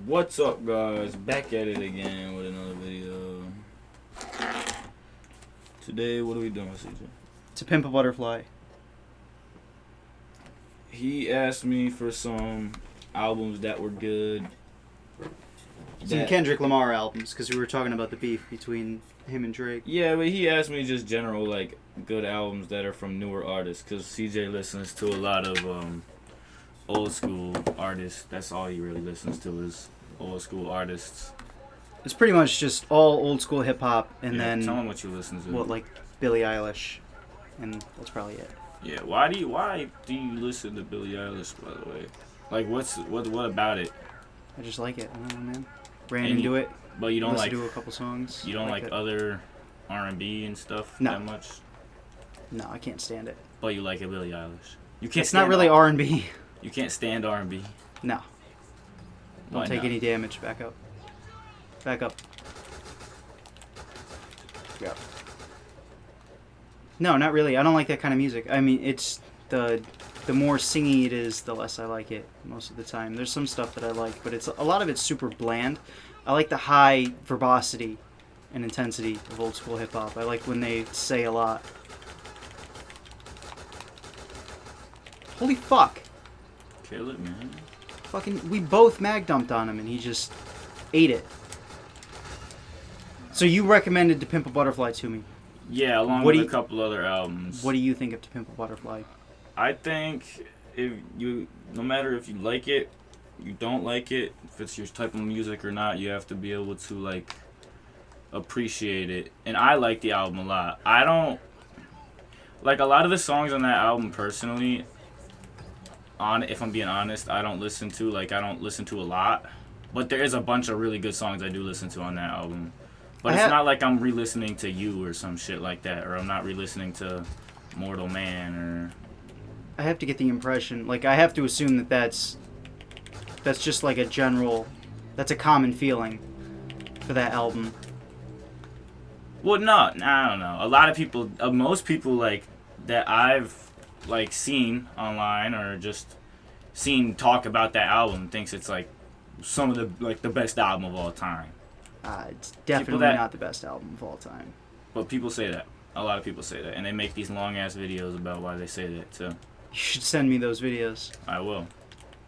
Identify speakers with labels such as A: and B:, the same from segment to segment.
A: What's up, guys? Back at it again with another video. Today, what are we doing, CJ?
B: To Pimp a Butterfly.
A: He asked me for some albums that were good.
B: Some Kendrick Lamar albums, because we were talking about the beef between him and Drake.
A: Yeah, but he asked me just general, like, good albums that are from newer artists, because CJ listens to a lot of old school artists. That's all he really listens to is old school artists.
B: It's pretty much just all old school hip hop, and then
A: tell him what you listen to.
B: like Billie Eilish, and that's probably it.
A: Yeah, why do you listen to Billie Eilish, by the way? Like, what about it?
B: I just like it. I don't know, man. Ran into it.
A: But you don't like
B: do a couple songs.
A: You don't like other R&B and stuff that much.
B: No, I can't stand it.
A: But you like it, Billie Eilish. You can't.
B: It's not really R&B.
A: You can't stand R&B.
B: No. Don't take any damage. Back up. Back up. Yeah. No, not really. I don't like that kind of music. I mean, it's the more singy it is, the less I like it most of the time. There's some stuff that I like, but a lot of it's super bland. I like the high verbosity and intensity of old school hip hop. I like when they say a lot. Holy fuck.
A: Kill it, man.
B: Fucking, we both mag dumped on him and he just ate it. So you recommended To Pimp a Butterfly to me.
A: Yeah, along with a couple other albums.
B: What do you think of To Pimp a Butterfly?
A: I think no matter if you like it, you don't like it, if it's your type of music or not, you have to be able to, like, appreciate it. And I like the album a lot. I don't like a lot of the songs on that album personally. If I'm being honest, I don't listen to a lot. But there is a bunch of really good songs I do listen to on that album. But it's not like I'm re-listening to You or some shit like that, or I'm not re-listening to Mortal Man, or...
B: I have to get the impression, like, I have to assume that that's just like a general, that's a common feeling for that album.
A: Well, no, I don't know. A lot of people, most people, like, that I've, like, seen online or just seen talk about that album thinks it's, like, some of the, like, the best album of all time.
B: It's definitely not the best album of all time.
A: But people say that. A lot of people say that. And they make these long-ass videos about why they say that, too.
B: You should send me those videos.
A: I will.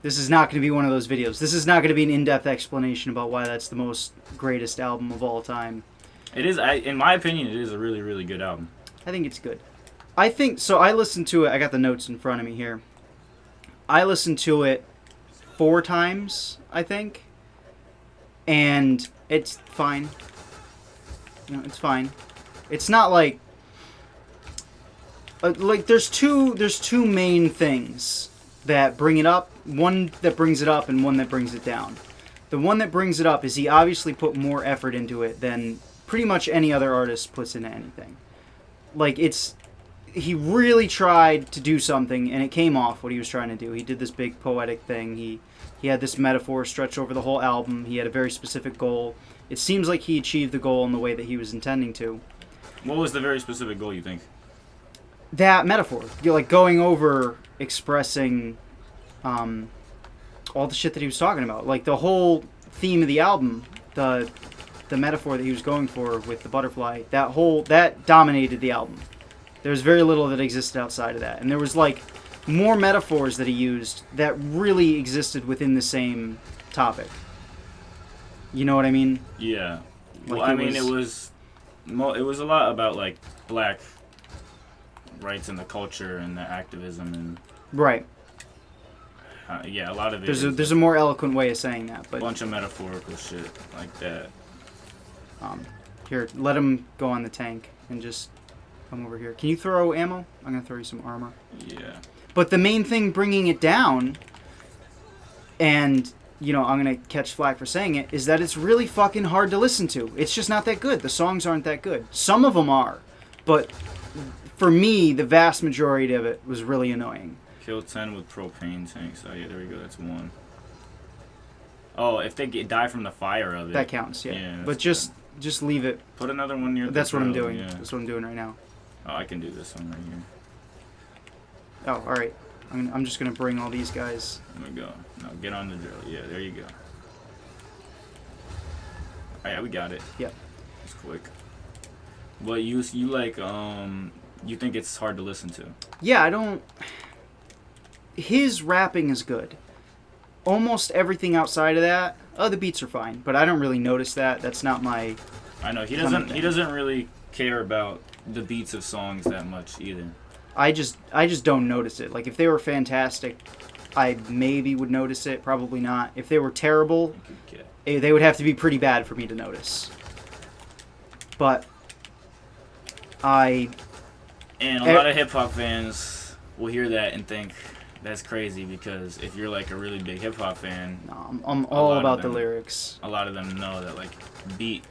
B: This is not going to be one of those videos. This is not going to be an in-depth explanation about why that's the most greatest album of all time.
A: It is, in my opinion, it is a really, really good album.
B: I think it's good. I listened to it. I got the notes in front of me here. I listened to it 4 times, I think. And it's fine. You know, it's fine. It's not like there's two main things that bring it up. One that brings it up and one that brings it down. The one that brings it up is he obviously put more effort into it than pretty much any other artist puts into anything. Like, he really tried to do something and it came off what he was trying to do. He did this big poetic thing. He had this metaphor stretch over the whole album. He had a very specific goal. It seems like he achieved the goal in the way that he was intending to.
A: What was the very specific goal, you think?
B: That metaphor. You're like going over expressing all the shit that he was talking about. Like the whole theme of the album, the metaphor that he was going for with the butterfly, that dominated the album. There was very little that existed outside of that. And there was like more metaphors that he used that really existed within the same topic. You know what I mean?
A: Yeah.
B: Like
A: well, it was a lot about, like, black rights and the culture and the activism and...
B: Right.
A: Yeah, a lot of it
B: there's a more eloquent way of saying that, but...
A: A bunch of metaphorical shit like that.
B: Here, let him go on the tank and just come over here. Can you throw ammo? I'm going to throw you some armor.
A: Yeah.
B: But the main thing bringing it down, and, you know, I'm going to catch flack for saying it, is that it's really fucking hard to listen to. It's just not that good. The songs aren't that good. Some of them are, but for me, the vast majority of it was really annoying.
A: Kill 10 with propane tanks. Oh, yeah, there we go. That's 1. Oh, if they die from the fire of it.
B: That counts, yeah. But just leave it.
A: Put another one near the
B: That's what I'm
A: drill,
B: doing.
A: yeah.
B: That's what I'm doing right now.
A: Oh, I can do this one right here.
B: Oh, alright. I'm just going to bring all these guys.
A: There we go. Now get on the drill. Yeah, there you go. Yeah, we got it.
B: Yep.
A: It's quick. But you like you think it's hard to listen to?
B: Yeah, I don't. His rapping is good. Almost everything outside of that, the beats are fine, but I don't really notice that. That's not my.
A: I know he
B: kind of
A: doesn't.
B: thing.
A: He doesn't really care about the beats of songs that much either.
B: I just don't notice it. Like if they were fantastic, I maybe would notice it. Probably not. If they were terrible, they would have to be pretty bad for me to notice. But
A: and a lot of hip hop fans will hear that and think that's crazy, because if you're like a really big hip hop fan,
B: no, I'm all about the lyrics.
A: A lot of them know that like beat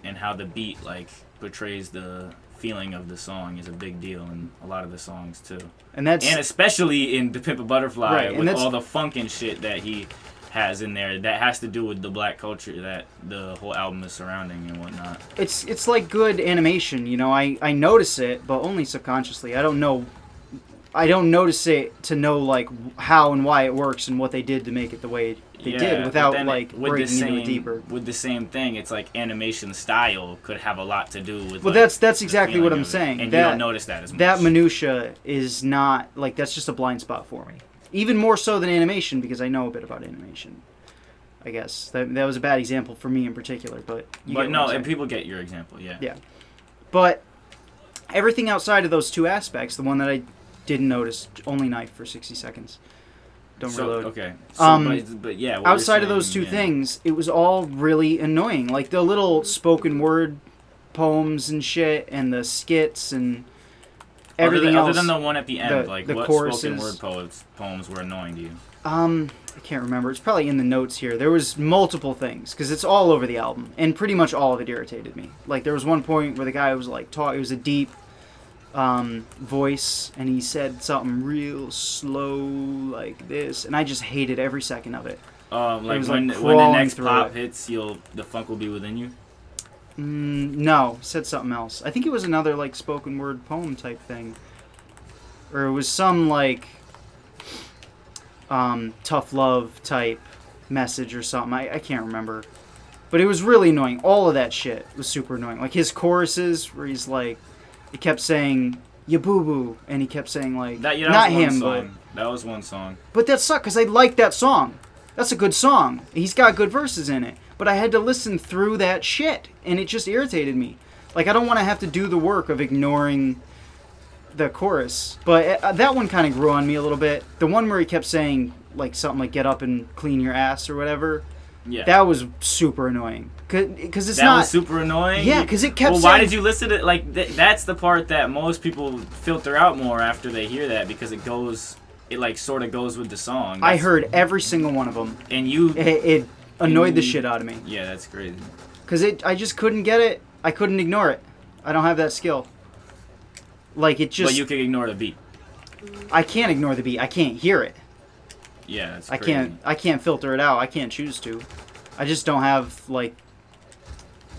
A: and how the beat like portrays the feeling of the song is a big deal in a lot of the songs too. And especially in To Pimp a Butterfly, right, with all the funk and shit that he has in there that has to do with the black culture that the whole album is surrounding and whatnot.
B: It's like good animation, you know. I notice it, but only subconsciously. I don't notice it to know like how and why it works and what they did to make it the way they did without like breaking into it deeper.
A: With the same thing, it's like animation style could have a lot to do with.
B: Well, that's exactly what I'm saying.
A: And you don't notice that as much.
B: That minutia is not like that's just a blind spot for me. Even more so than animation, because I know a bit about animation. I guess that was a bad example for me in particular, but
A: and people get your example, yeah.
B: Yeah, but everything outside of those two aspects, the one that I didn't notice, only knife for 60 seconds. Don't reload.
A: Okay. So, but yeah.
B: Outside of those two things, it was all really annoying. Like the little spoken word poems and shit, and the skits and everything else.
A: Other than the one at the end, like what
B: choruses,
A: spoken word poems were annoying to you?
B: I can't remember. It's probably in the notes here. There was multiple things because it's all over the album, and pretty much all of it irritated me. Like there was one point where the guy was like it was a deep voice, and he said something real slow like this, and I just hated every second of it.
A: Like when the next pop hits, the funk will be within you.
B: No, said something else. I think it was another like spoken word poem type thing, or it was some like tough love type message or something. I can't remember, but it was really annoying. All of that shit was super annoying. Like his choruses where he's like. He kept saying "ya boo boo," and he kept saying like not him, but
A: that was one song.
B: But that sucked because I liked that song. That's a good song. He's got good verses in it. But I had to listen through that shit, and it just irritated me. Like I don't want to have to do the work of ignoring the chorus. But that one kind of grew on me a little bit. The one where he kept saying like something like "get up and clean your ass" or whatever. Yeah. That was super annoying. Because it's not...
A: That was super annoying?
B: Yeah, because it kept saying...
A: Well, why did you listen to... Like, that's the part that most people filter out more after they hear that, because it goes... It, like, sort of goes with the song.
B: I heard every single one of them.
A: And you...
B: It annoyed the shit out of me.
A: Yeah, that's crazy.
B: Because I just couldn't get it. I couldn't ignore it. I don't have that skill. Like, it just...
A: But you can ignore the beat.
B: I can't ignore the beat. I can't hear it.
A: Yeah, that's crazy.
B: I can't filter it out. I can't choose to. I just don't have, like...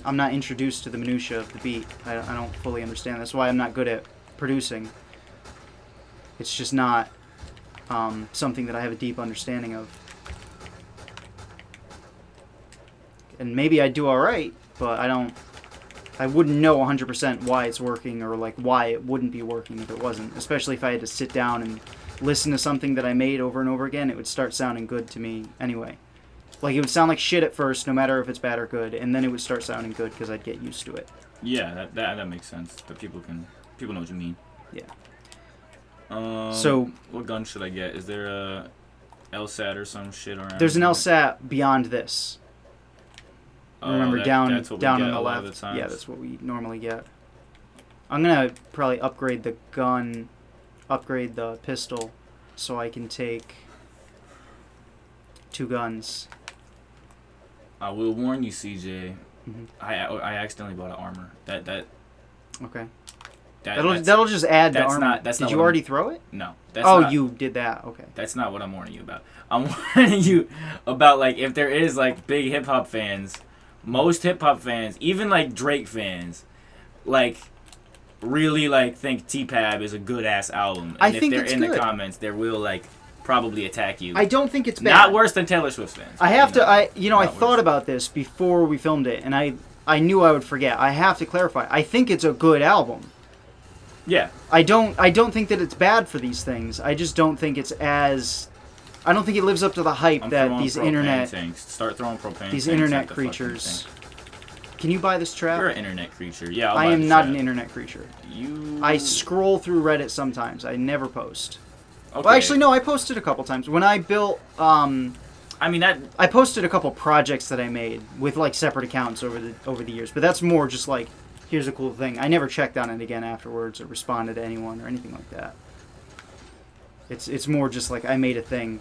B: I'm not introduced to the minutia of the beat. I don't fully understand. That's why I'm not good at producing. It's just not something that I have a deep understanding of. And maybe I do alright, but I wouldn't know 100% why it's working or like why it wouldn't be working if it wasn't. Especially if I had to sit down and listen to something that I made over and over again, it would start sounding good to me anyway. Like, it would sound like shit at first, no matter if it's bad or good, and then it would start sounding good because I'd get used to it.
A: Yeah, that makes sense. But people know what you mean.
B: Yeah. So...
A: What gun should I get? Is there a LSAT or some shit around?
B: There's an LSAT beyond this. Remember, down on the left. Yeah, that's what we normally get. I'm going to probably upgrade the gun, upgrade the pistol, so I can take 2 guns.
A: I will warn you, CJ. Mm-hmm. I accidentally bought an armor.
B: Okay. That'll just add to armor. Did you already throw it?
A: No.
B: You did that. Okay.
A: That's not what I'm warning you about. I'm warning you about like if there is like big hip hop fans, most hip hop fans, even like Drake fans, like really like think T-Pab is a good ass album. And if they're in the comments, they will like probably attack you.
B: I don't think it's bad.
A: Not worse than Taylor Swift fans.
B: I have to. I
A: Not
B: thought
A: worse.
B: about this before we filmed it, and I knew I would forget. I have to clarify. I think it's a good album.
A: Yeah.
B: I don't think that it's bad for these things. I just don't think it's as. I don't think it lives up to the hype
A: I'm
B: that
A: throwing
B: these
A: propane
B: internet
A: things. Start throwing propane.
B: these
A: things
B: internet
A: at the fucking
B: creatures.
A: thing.
B: Can you buy this trap?
A: You're an internet creature. Yeah,
B: I am not an internet creature.
A: You.
B: I scroll through Reddit sometimes. I never post.
A: Okay.
B: Well, actually, no. I posted a couple times when I built.
A: I mean that.
B: I posted a couple projects that I made with like separate accounts over the years, but that's more just like, here's a cool thing. I never checked on it again afterwards or responded to anyone or anything like that. It's more just like I made a thing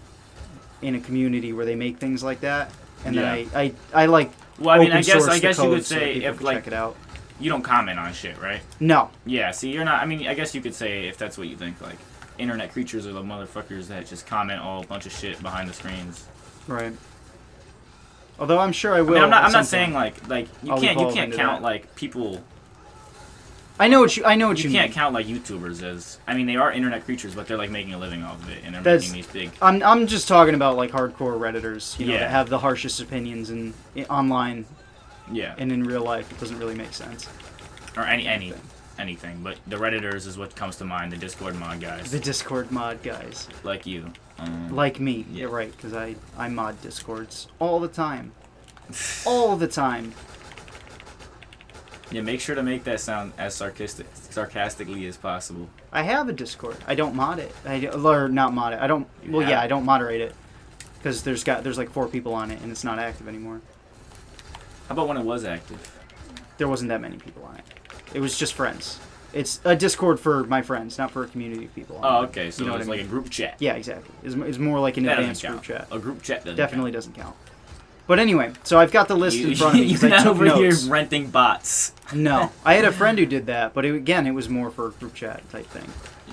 B: in a community where they make things like that, and then I like.
A: Well, I mean,
B: open
A: I guess
B: source the
A: you
B: code
A: could
B: so that
A: say
B: people
A: if
B: can
A: like
B: check it out.
A: you don't comment on shit, right?
B: No.
A: Yeah. See, you're not. I mean, I guess you could say if that's what you think, like internet creatures are the motherfuckers that just comment all a bunch of shit behind the screens.
B: Right. Although I'm sure I will.
A: I mean, I'm
B: at some
A: not saying
B: point.
A: like you
B: I'll
A: can't
B: evolve into
A: count
B: that.
A: like people.
B: I know what you
A: You can't
B: mean.
A: count like YouTubers as. I mean, they are internet creatures, but they're like making a living off of it, and they're
B: That's-
A: making these big.
B: I'm just talking about like hardcore redditors,
A: Yeah.
B: that have the harshest opinions and online
A: Yeah.
B: and in real life it doesn't really make sense.
A: Or anything, but the Redditors is what comes to mind. The Discord mod guys,
B: The Discord mod guys,
A: like you,
B: like me.
A: Yeah.
B: You're right, because I mod Discords all the time, all the time.
A: Yeah, make sure to make that sound as sarcastically as possible.
B: I have a Discord. I don't mod it. Or not mod it. I don't.
A: You have
B: Yeah,
A: it?
B: I don't moderate it because there's like 4 people on it and it's not active anymore.
A: How about when it was active?
B: There wasn't that many people on it. It was just friends. It's a Discord for my friends, not for a community of people.
A: Oh, okay, so
B: You know
A: it's
B: what I
A: like a
B: mean?
A: group chat.
B: Yeah, exactly. It's more like an
A: That
B: advanced
A: doesn't
B: group
A: count.
B: chat.
A: A group chat doesn't
B: Definitely doesn't count. But anyway, so I've got the list
A: You,
B: in front of me. 'cause
A: you're
B: I
A: not
B: took
A: over
B: notes.
A: here renting bots.
B: No, I had a friend who did that, but it was more for a group chat type thing.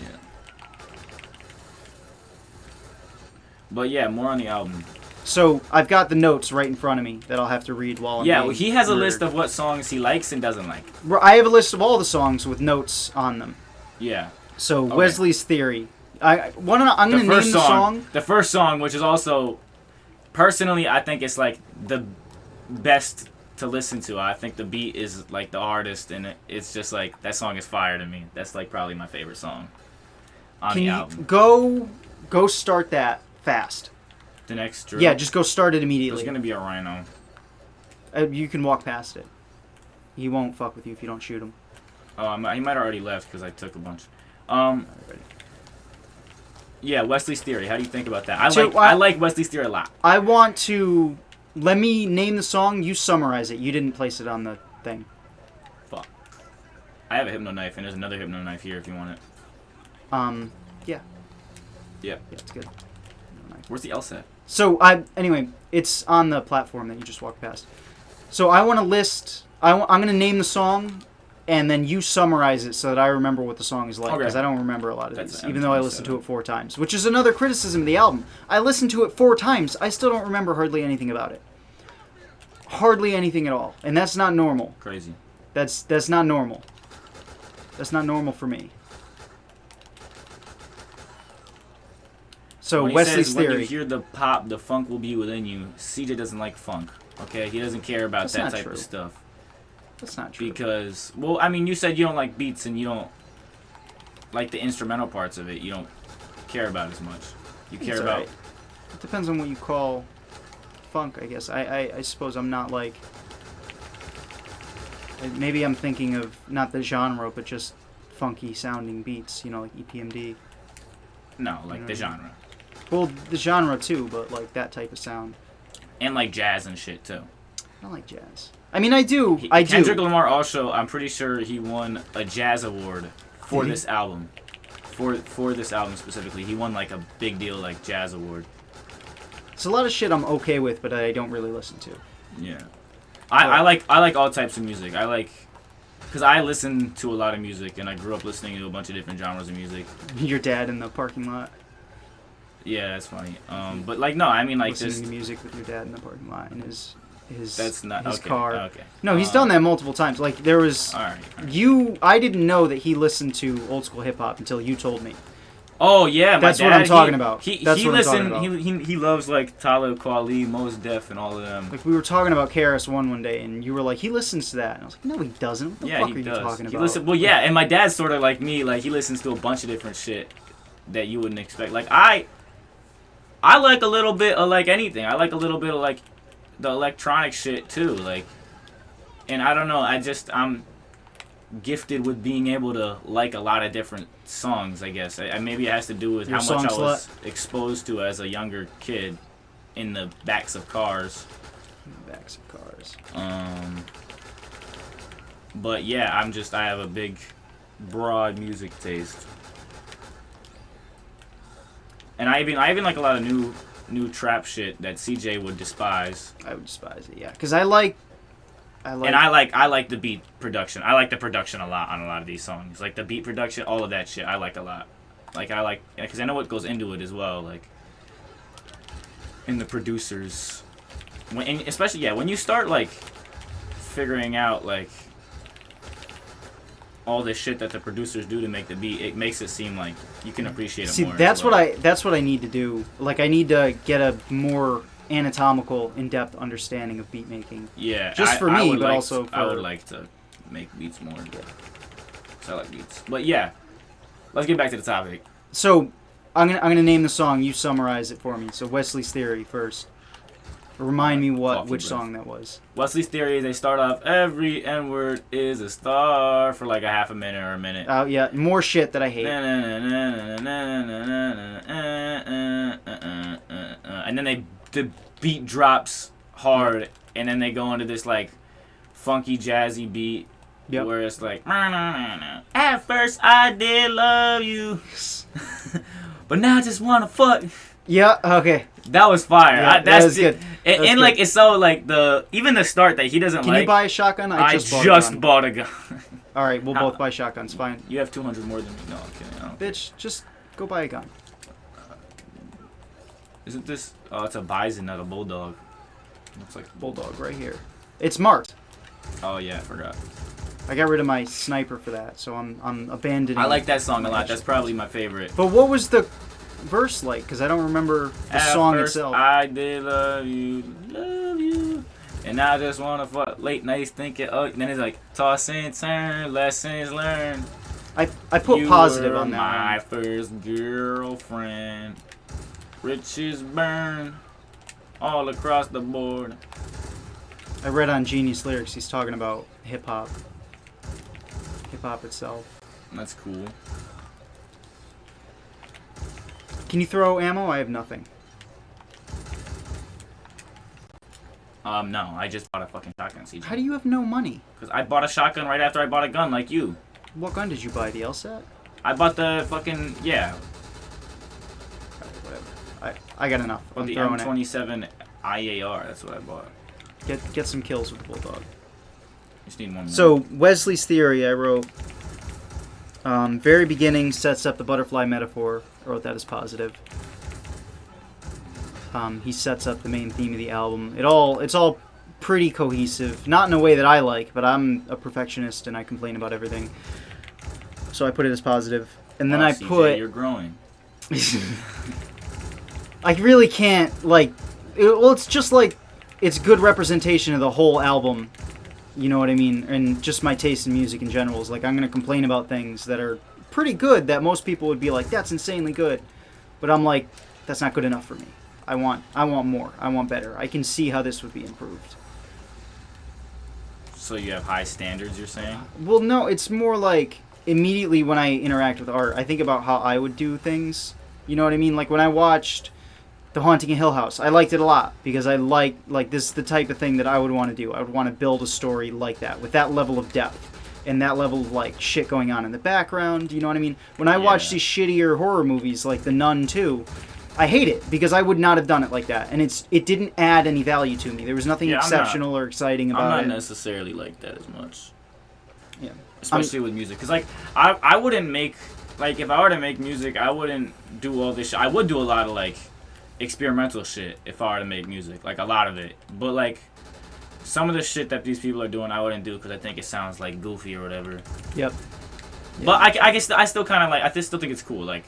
A: Yeah. But yeah, more on the album.
B: So I've got the notes right in front of me that I'll have to read while I'm
A: Yeah,
B: being
A: well, he has a
B: murdered.
A: list of what songs he likes and doesn't like.
B: I have a list of all the songs with notes on them.
A: Yeah.
B: So
A: Okay.
B: Wesley's Theory. I'm gonna name the song.
A: The first song, which is also, personally, I think it's like the best to listen to. I think the beat is like the hardest, and it's just like that song is fire to me. That's like probably my favorite song on
B: Can
A: the
B: you
A: album.
B: go start that fast?
A: The next drill.
B: Yeah, just go start it
A: There's
B: immediately.
A: gonna be a rhino.
B: You can walk past it. He won't fuck with you if you don't shoot him.
A: Oh, he might have already left because I took a bunch. Yeah, Wesley's Theory. How do you think about that? I like Wesley's Theory a lot.
B: I want to let me name the song. You summarize it. You didn't place it on the thing.
A: Fuck. I have a hypno knife, and there's another hypno knife here if you want it.
B: Yeah.
A: Yeah.
B: Yeah, it's good.
A: Where's the LSAT?
B: So anyway, it's on the platform that you just walked past. So I want to list. I'm going to name the song, and then you summarize it so that I remember what the song is like, because
A: Okay.
B: I don't remember a lot of
A: That's
B: these, even though I
A: M27.
B: listened to it 4 times, which is another criticism of the album. I listened to it 4 times. I still don't remember hardly anything about it. Hardly anything at all, and that's not normal.
A: Crazy.
B: That's not normal. That's not normal for me. So
A: When he
B: Wesley's
A: says,
B: Theory.
A: when you hear the pop, the funk will be within you. CJ doesn't like funk. Okay, he doesn't care about
B: That's
A: that
B: not
A: type
B: true.
A: of stuff.
B: That's not true.
A: Because, well, I mean, you said you don't like beats and you don't like the instrumental parts of it. You don't care about as much. You care
B: It's
A: about.
B: alright. It depends on what you call funk, I guess. I suppose I'm not like. Maybe I'm thinking of not the genre, but just funky sounding beats. Like EPMD.
A: No, like
B: You
A: the
B: know.
A: genre.
B: Well, the genre too, but like that type of sound.
A: And like jazz and shit too.
B: I don't like jazz. I mean, I do. I do.
A: Kendrick Lamar also, I'm pretty sure he won a jazz award for
B: Did he?
A: this album. For this album specifically, he won like a big deal like jazz award.
B: It's a lot of shit I'm okay with, but I don't really listen to.
A: Yeah, I like all types of music. I like, because I listen to a lot of music and I grew up listening to a bunch of different genres of music.
B: Your dad in the parking lot.
A: Yeah, that's funny. But like no, I mean like
B: listening
A: just
B: to music with your dad in the parking lot in his
A: that's not
B: his
A: okay.
B: car.
A: Okay.
B: No, he's done that multiple times. Like there was
A: All right.
B: I didn't know that he listened to old school hip hop until you told me.
A: Oh yeah, my
B: That's
A: dad,
B: what I'm talking about.
A: He
B: That's
A: he
B: what I'm talking
A: listened.
B: about.
A: He loves like Talib Kweli, Mos Def, and all of them.
B: Like, we were talking about KRS-One one day, and you were like, he listens to that. And I was like, no, he doesn't. What the
A: Yeah,
B: fuck
A: he
B: are you
A: does.
B: talking
A: He
B: about?
A: well, yeah, and my dad's sort of like me. Like he listens to a bunch of different shit that you wouldn't expect. Like I like a little bit of like anything. I like a little bit of like the electronic shit too. Like, and I don't know. I'm gifted with being able to like a lot of different songs. I guess maybe it has to do with
B: You're
A: how
B: a
A: much
B: song
A: I was exposed to as a younger kid in the backs of cars.
B: Backs of cars.
A: But yeah, I have a big, broad music taste, and I even like a lot of new trap shit that CJ would despise.
B: I would despise it, yeah, because I like.
A: And I like the beat production. I like the production a lot on a lot of these songs. Like the beat production, all of that shit, I like a lot. Like because I know what goes into it as well. Like, and the producers, and especially when you start like figuring out like all this shit that the producers do to make the beat, it makes it seem like you can appreciate it more.
B: See, that's what I need to do. Like, I need to get a more anatomical, in-depth understanding of beat making.
A: Yeah,
B: just for me, but also for...
A: I would like to make beats more. Yeah. So I like beats, but yeah, let's get back to the topic.
B: So, I'm gonna name the song. You summarize it for me. So, Wesley's Theory first. Remind me which song that was.
A: Wesley's Theory. They start off every N-word is a star for like a half a minute or a minute.
B: Oh yeah, more shit that I hate.
A: And then the beat drops hard, and then they go into this like funky jazzy beat. Yep. Where it's like, at first I did love you, but now I just wanna fuck.
B: Yeah. Okay.
A: That was fire.
B: Yeah,
A: That
B: was good.
A: And like it's so like even the start that he doesn't like.
B: Can you buy a shotgun? I
A: just bought a gun.
B: All right, we'll both buy shotguns. Fine.
A: You have 200 more than me. No, I'm kidding.
B: Bitch, just go buy a gun.
A: Isn't this? Oh, it's a bison, not a bulldog. Looks like
B: bulldog right here. It's marked.
A: Oh yeah, I forgot.
B: I got rid of my sniper for that, so I'm abandoning.
A: I like that song a lot. That's probably my favorite.
B: But what was the verse like? Because I don't remember the song itself.
A: I did love you, and I just wanna fuck. Late nights thinking. Oh, then it's like toss and turn, lessons learned.
B: I put positive on that.
A: My first girlfriend. Riches burn all across the board.
B: I read on Genius Lyrics. He's talking about hip hop. Hip hop itself.
A: That's cool.
B: Can you throw ammo? I have nothing.
A: No, I just bought a fucking shotgun, CJ.
B: How do you have no money?
A: Because I bought a shotgun right after I bought a gun, like you.
B: What gun did you buy? The LSAT?
A: I bought the fucking, yeah.
B: Whatever. I got enough.
A: Or the M27 IAR, that's what I bought.
B: Get some kills with the bulldog.
A: Just need one more.
B: So, Wesley's Theory, I wrote, very beginning sets up the butterfly metaphor. I wrote that as positive. He sets up the main theme of the album. It's all pretty cohesive. Not in a way that I like, but I'm a perfectionist and I complain about everything. So I put it as positive. And then
A: CJ,
B: put...
A: you're growing.
B: I really can't, it's just like, it's good representation of the whole album. You know what I mean? And just my taste in music in general is like, I'm going to complain about things that are pretty good that most people would be like, that's insanely good. But I'm like, that's not good enough for me. I want more. I want better. I can see how this would be improved.
A: So you have high standards, you're saying?
B: Well, no, it's more like immediately when I interact with art, I think about how I would do things. You know what I mean? Like when I watched The Haunting of Hill House, I liked it a lot because I like this is the type of thing that I would want to do. I would want to build a story like that with that level of depth and that level of like shit going on in the background. You know what I mean? When I watch these shittier horror movies like The Nun 2, I hate it because I would not have done it like that, and it didn't add any value to me. There was nothing exceptional or exciting about it.
A: I'm not necessarily like that as much.
B: Yeah,
A: especially with music, because like I wouldn't make like if I were to make music, I wouldn't do all this shit. I would do a lot of like experimental shit if I were to make music, like a lot of it. But like some of the shit that these people are doing, I wouldn't do because I think it sounds like goofy or whatever.
B: Yep.
A: But I guess I still kind of like I still think it's cool. Like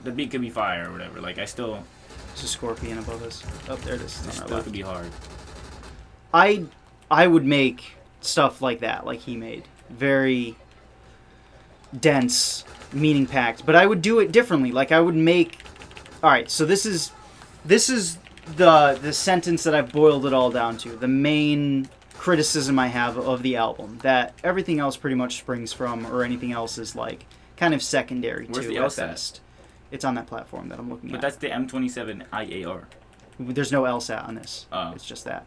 A: the beat could be fire or whatever. Like I still,
B: There's a scorpion above us. Oh, there it is.
A: it
B: It's on our
A: still
B: left.
A: could be hard.
B: I would make stuff like that, like he made. Very dense, meaning packed. But I would do it differently. Like I would make. All right, so this is the sentence that I've boiled it all down to. The main criticism I have of the album, that everything else pretty much springs from, or anything else is like kind of secondary
A: Where's
B: to
A: the
B: at
A: else at?
B: best. It's on that platform that I'm looking
A: But
B: at.
A: that's the M27 IAR.
B: There's no LSAT on this.
A: Oh.
B: It's just that.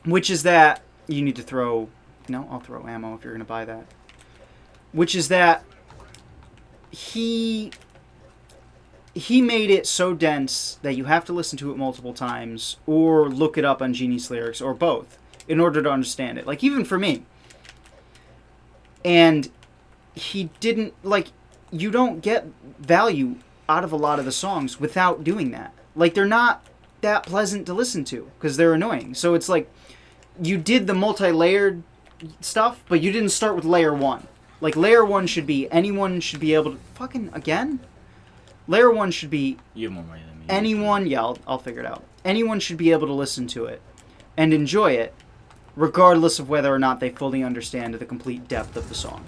B: Which is that you need to throw. No, I'll throw ammo if you're gonna buy that. Which is that he made it so dense that you have to listen to it multiple times or look it up on Genie's lyrics or both in order to understand it. Like even for me. And he didn't you don't get value out of a lot of the songs without doing that. Like they're not that pleasant to listen to because they're annoying. So it's like you did the multi-layered stuff, but you didn't start with layer 1. Like layer 1 should be anyone should be able to fucking again. Layer 1 should be
A: You have more money than me.
B: anyone. Yeah, I'll figure it out. Anyone should be able to listen to it and enjoy it, regardless of whether or not they fully understand the complete depth of the song.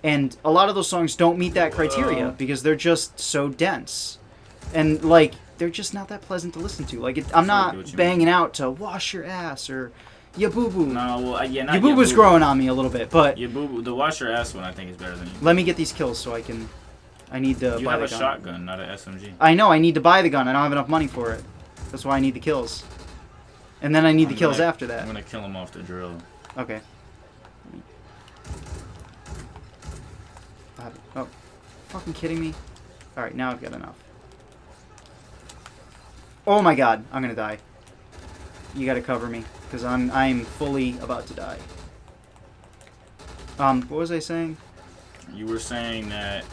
B: And a lot of those songs don't meet that criteria because they're just so dense, and like they're just not that pleasant to listen to. Like I'm not banging out to "Wash Your Ass" or "Ya Boo Boo."
A: No, well, yeah, not
B: "Ya Boo Boo's" growing on me a little bit, but
A: Ya Boo Boo. The Wash Your Ass one I think is better than you.
B: let me get these kills so I can. I need to
A: You
B: buy
A: have
B: the
A: a
B: gun.
A: shotgun, not an SMG.
B: I know. I need to buy the gun. I don't have enough money for it. That's why I need the kills. And then I need the kills after that.
A: I'm gonna kill him off the drill.
B: Okay. Oh, fucking kidding me? Alright, now I've got enough. Oh my god, I'm gonna die. You gotta cover me, because I'm fully about to die. What was I saying?
A: You were saying that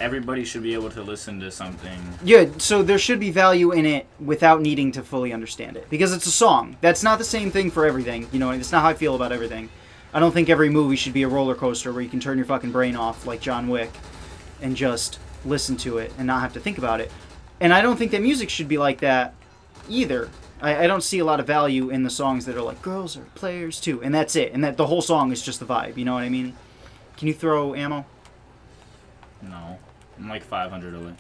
A: everybody should be able to listen to something.
B: Yeah, so there should be value in it without needing to fully understand it. Because it's a song. That's not the same thing for everything. You know, it's not how I feel about everything. I don't think every movie should be a roller coaster where you can turn your fucking brain off like John Wick and just listen to it and not have to think about it. And I don't think that music should be like that either. I don't see a lot of value in the songs that are like, girls are players too, and that's it. And that the whole song is just the vibe, you know what I mean? Can you throw ammo?
A: No. I'm like 500 away.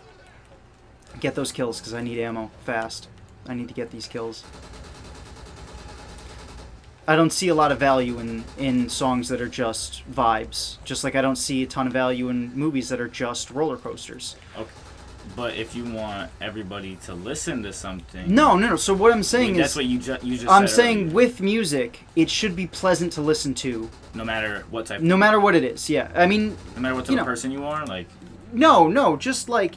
B: Get those kills, because I need ammo fast. I need to get these kills. I don't see a lot of value in songs that are just vibes. Just like I don't see a ton of value in movies that are just roller coasters.
A: Okay. But if you want everybody to listen to something...
B: No. So what I'm saying
A: that's
B: is...
A: what you just
B: I'm
A: said
B: saying
A: earlier.
B: with music, it should be pleasant to listen to.
A: No matter what type
B: No matter what it is, yeah. I mean...
A: No matter what type of person you are, like...
B: No, just like...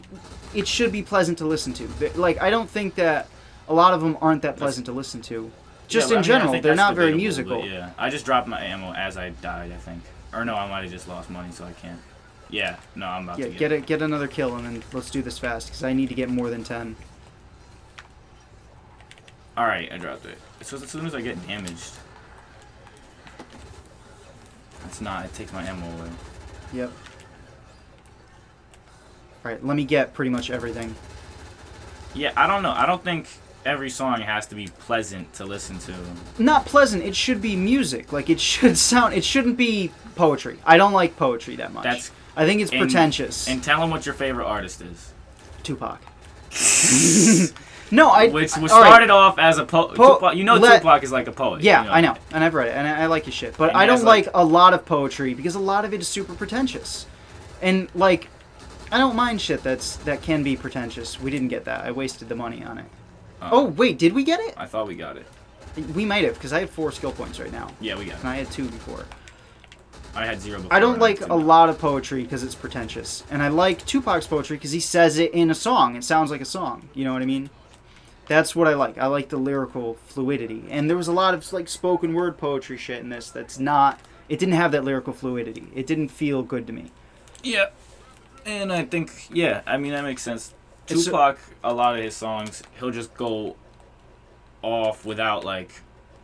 B: It should be pleasant to listen to. Like, I don't think that a lot of them aren't that pleasant to listen to. Just
A: Yeah,
B: in
A: I
B: general,
A: think
B: they're
A: that's
B: not very
A: debatable,
B: musical.
A: but yeah, I just dropped my ammo as I died, I think. Or no, I might have just lost money, so I can't. Yeah, no, I'm about
B: Yeah,
A: to
B: get another kill, and then let's do this fast, because I need to get more than 10.
A: Alright, I dropped it. So as soon as I get damaged... It's not, it takes my ammo away.
B: Yep. Alright, let me get pretty much everything.
A: Yeah, I don't know. I don't think every song has to be pleasant to listen to.
B: Not pleasant, it should be music. Like, it should sound... It shouldn't be poetry. I don't like poetry that much. I think it's pretentious.
A: And tell them what your favorite artist is.
B: Tupac. No,
A: Which started off as a poet. Tupac is like a poet.
B: Yeah,
A: you know?
B: I know. And I've read it. And I like his shit. But
A: And
B: I don't
A: like
B: a lot of poetry because a lot of it is super pretentious. And, like, I don't mind shit that can be pretentious. We didn't get that. I wasted the money on it. Oh, wait, did we get it?
A: I thought we got it.
B: We might have, because I have 4 skill points right now.
A: Yeah, we got
B: And
A: it.
B: I had 2 before.
A: I had 0 before.
B: I don't like
A: had
B: a
A: 2.
B: lot of poetry because it's pretentious. And I like Tupac's poetry because he says it in a song. It sounds like a song. You know what I mean? That's what I like. I like the lyrical fluidity. And there was a lot of like spoken word poetry shit in this that's not... It didn't have that lyrical fluidity. It didn't feel good to me.
A: Yeah. And I think, yeah, I mean, that makes sense.
B: It's
A: Tupac, a lot of his songs, he'll just go off without, like...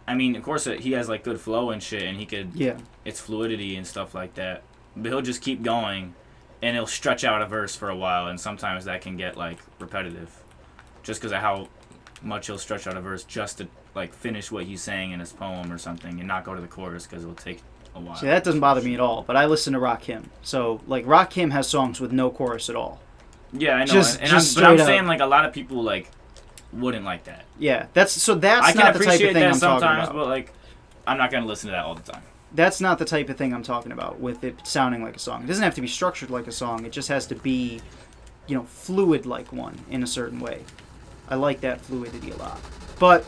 A: I mean, of course, he has, like, good flow and shit, and he could...
B: Yeah.
A: It's fluidity and stuff like that. But he'll just keep going, and it'll stretch out a verse for a while, and sometimes that can get like repetitive, just because of how much he'll stretch out a verse just to like finish what he's saying in his poem or something, and not go to the chorus because it'll take a while.
B: See, that doesn't bother me at all. But I listen to Rakim, so like Rakim has songs with no chorus at all.
A: Yeah, I know.
B: Just
A: but I'm
B: straight
A: saying
B: up.
A: like a lot of people like wouldn't like that.
B: Yeah, that's
A: I
B: not
A: can
B: the type of
A: appreciate
B: thing
A: that
B: I'm talking
A: sometimes,
B: about.
A: but like I'm not gonna listen to that all the time.
B: That's not the type of thing I'm talking about with it sounding like a song. It doesn't have to be structured like a song. It just has to be, fluid like one in a certain way. I like that fluidity a lot. But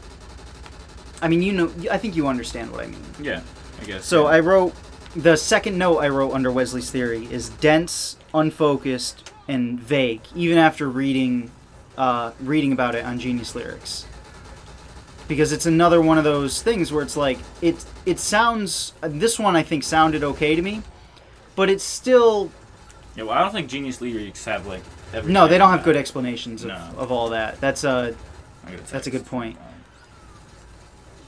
B: I mean, I think you understand what I mean.
A: Yeah, I guess.
B: So
A: yeah.
B: I wrote the second note I wrote under Wesley's theory is dense, unfocused, and vague. Even after reading about it on Genius Lyrics, because it's another one of those things where it's like it sounds. This one I think sounded okay to me, but it's still.
A: Yeah, well, I don't think Genius Lyrics have like. Everything
B: No, they don't have good explanations
A: No.
B: of all that. That's a good point.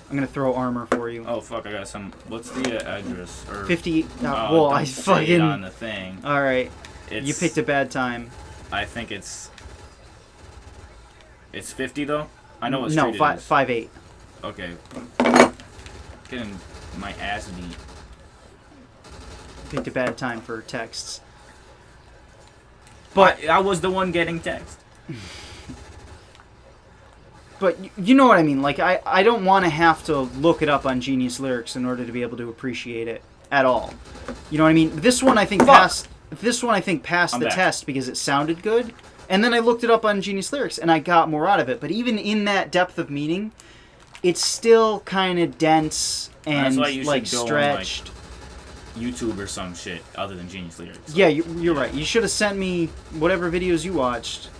B: I'm gonna throw armor for you.
A: Oh fuck! I got some. What's the address? Or
B: 50.
A: oh,
B: Well,
A: don't
B: I
A: say it
B: fucking.
A: on the thing.
B: All right,
A: It's,
B: you picked a bad time.
A: I think it's 50 though. I know what
B: No,
A: street it is.
B: 5'8".
A: Okay. Getting my ass beat.
B: Picked a bad time for texts. But
A: I was the one getting text.
B: But you know what I mean. Like I don't want to have to look it up on Genius Lyrics in order to be able to appreciate it at all. You know what I mean? This one I think passed. This one I think passed the test because it sounded good. And then I looked it up on Genius Lyrics and I got more out of it. But even in that depth of meaning, it's still kind of dense and
A: That's why you
B: like
A: should go
B: stretched.
A: on, like, YouTube or some shit other than Genius Lyrics.
B: Yeah, you're right. You should have sent me whatever videos you watched.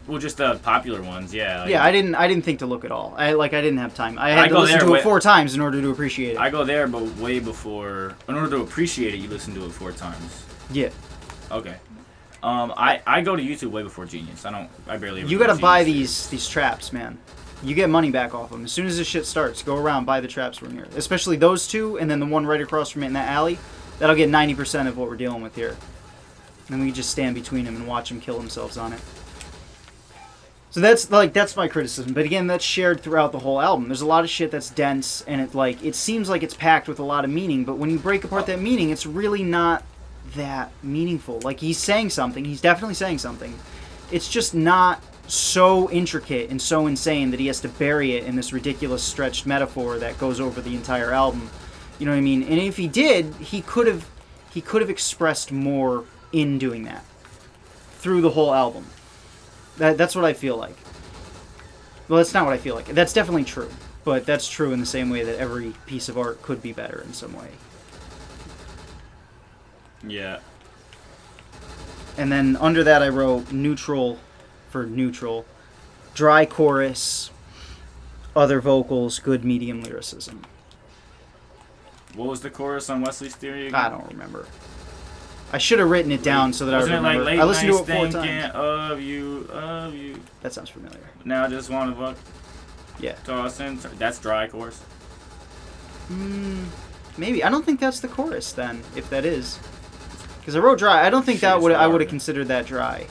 A: Well, just the popular ones, yeah. Like,
B: Yeah, I didn't think to look at all. I didn't have time. I had to
A: go
B: listen
A: there
B: to it
A: with-
B: 4 times in order to appreciate it.
A: I go there, but way before. In order to appreciate it, you listen to it 4 times.
B: Yeah.
A: Okay. I go to YouTube way before Genius. I barely. Ever
B: You
A: go to
B: gotta buy
A: Genius.
B: these traps, man. You get money back off them. As soon as this shit starts, go around, buy the traps we're near. Especially those 2, and then the one right across from it in that alley. That'll get 90% of what we're dealing with here. And then we can just stand between them and watch them kill themselves on it. So that's my criticism. But again, that's shared throughout the whole album. There's a lot of shit that's dense, and it seems like it's packed with a lot of meaning. But when you break apart that meaning, it's really not that meaningful. Like, he's saying something. He's definitely saying something. It's just not so intricate and so insane that he has to bury it in this ridiculous stretched metaphor that goes over the entire album. You know what I mean? And if he did, he could have expressed more in doing that through the whole album. That's what I feel like. Well, that's not what I feel like. That's definitely true. But that's true in the same way that every piece of art could be better in some way.
A: Yeah.
B: And then under that I wrote neutral for neutral. Dry chorus, other vocals, good medium lyricism.
A: What was the chorus on Wesley's Theory again?
B: I don't remember. I should have written it down so that I would
A: Wasn't it
B: remember.
A: like
B: I listened to it 4
A: thinking
B: times.
A: of you.
B: That sounds familiar.
A: Now I just want to fuck.
B: Yeah.
A: Tossing. That's dry chorus.
B: Maybe. I don't think that's the chorus then, if that is. Because I wrote dry. I don't think
A: Shit
B: I
A: is
B: would
A: hard.
B: have considered that dry.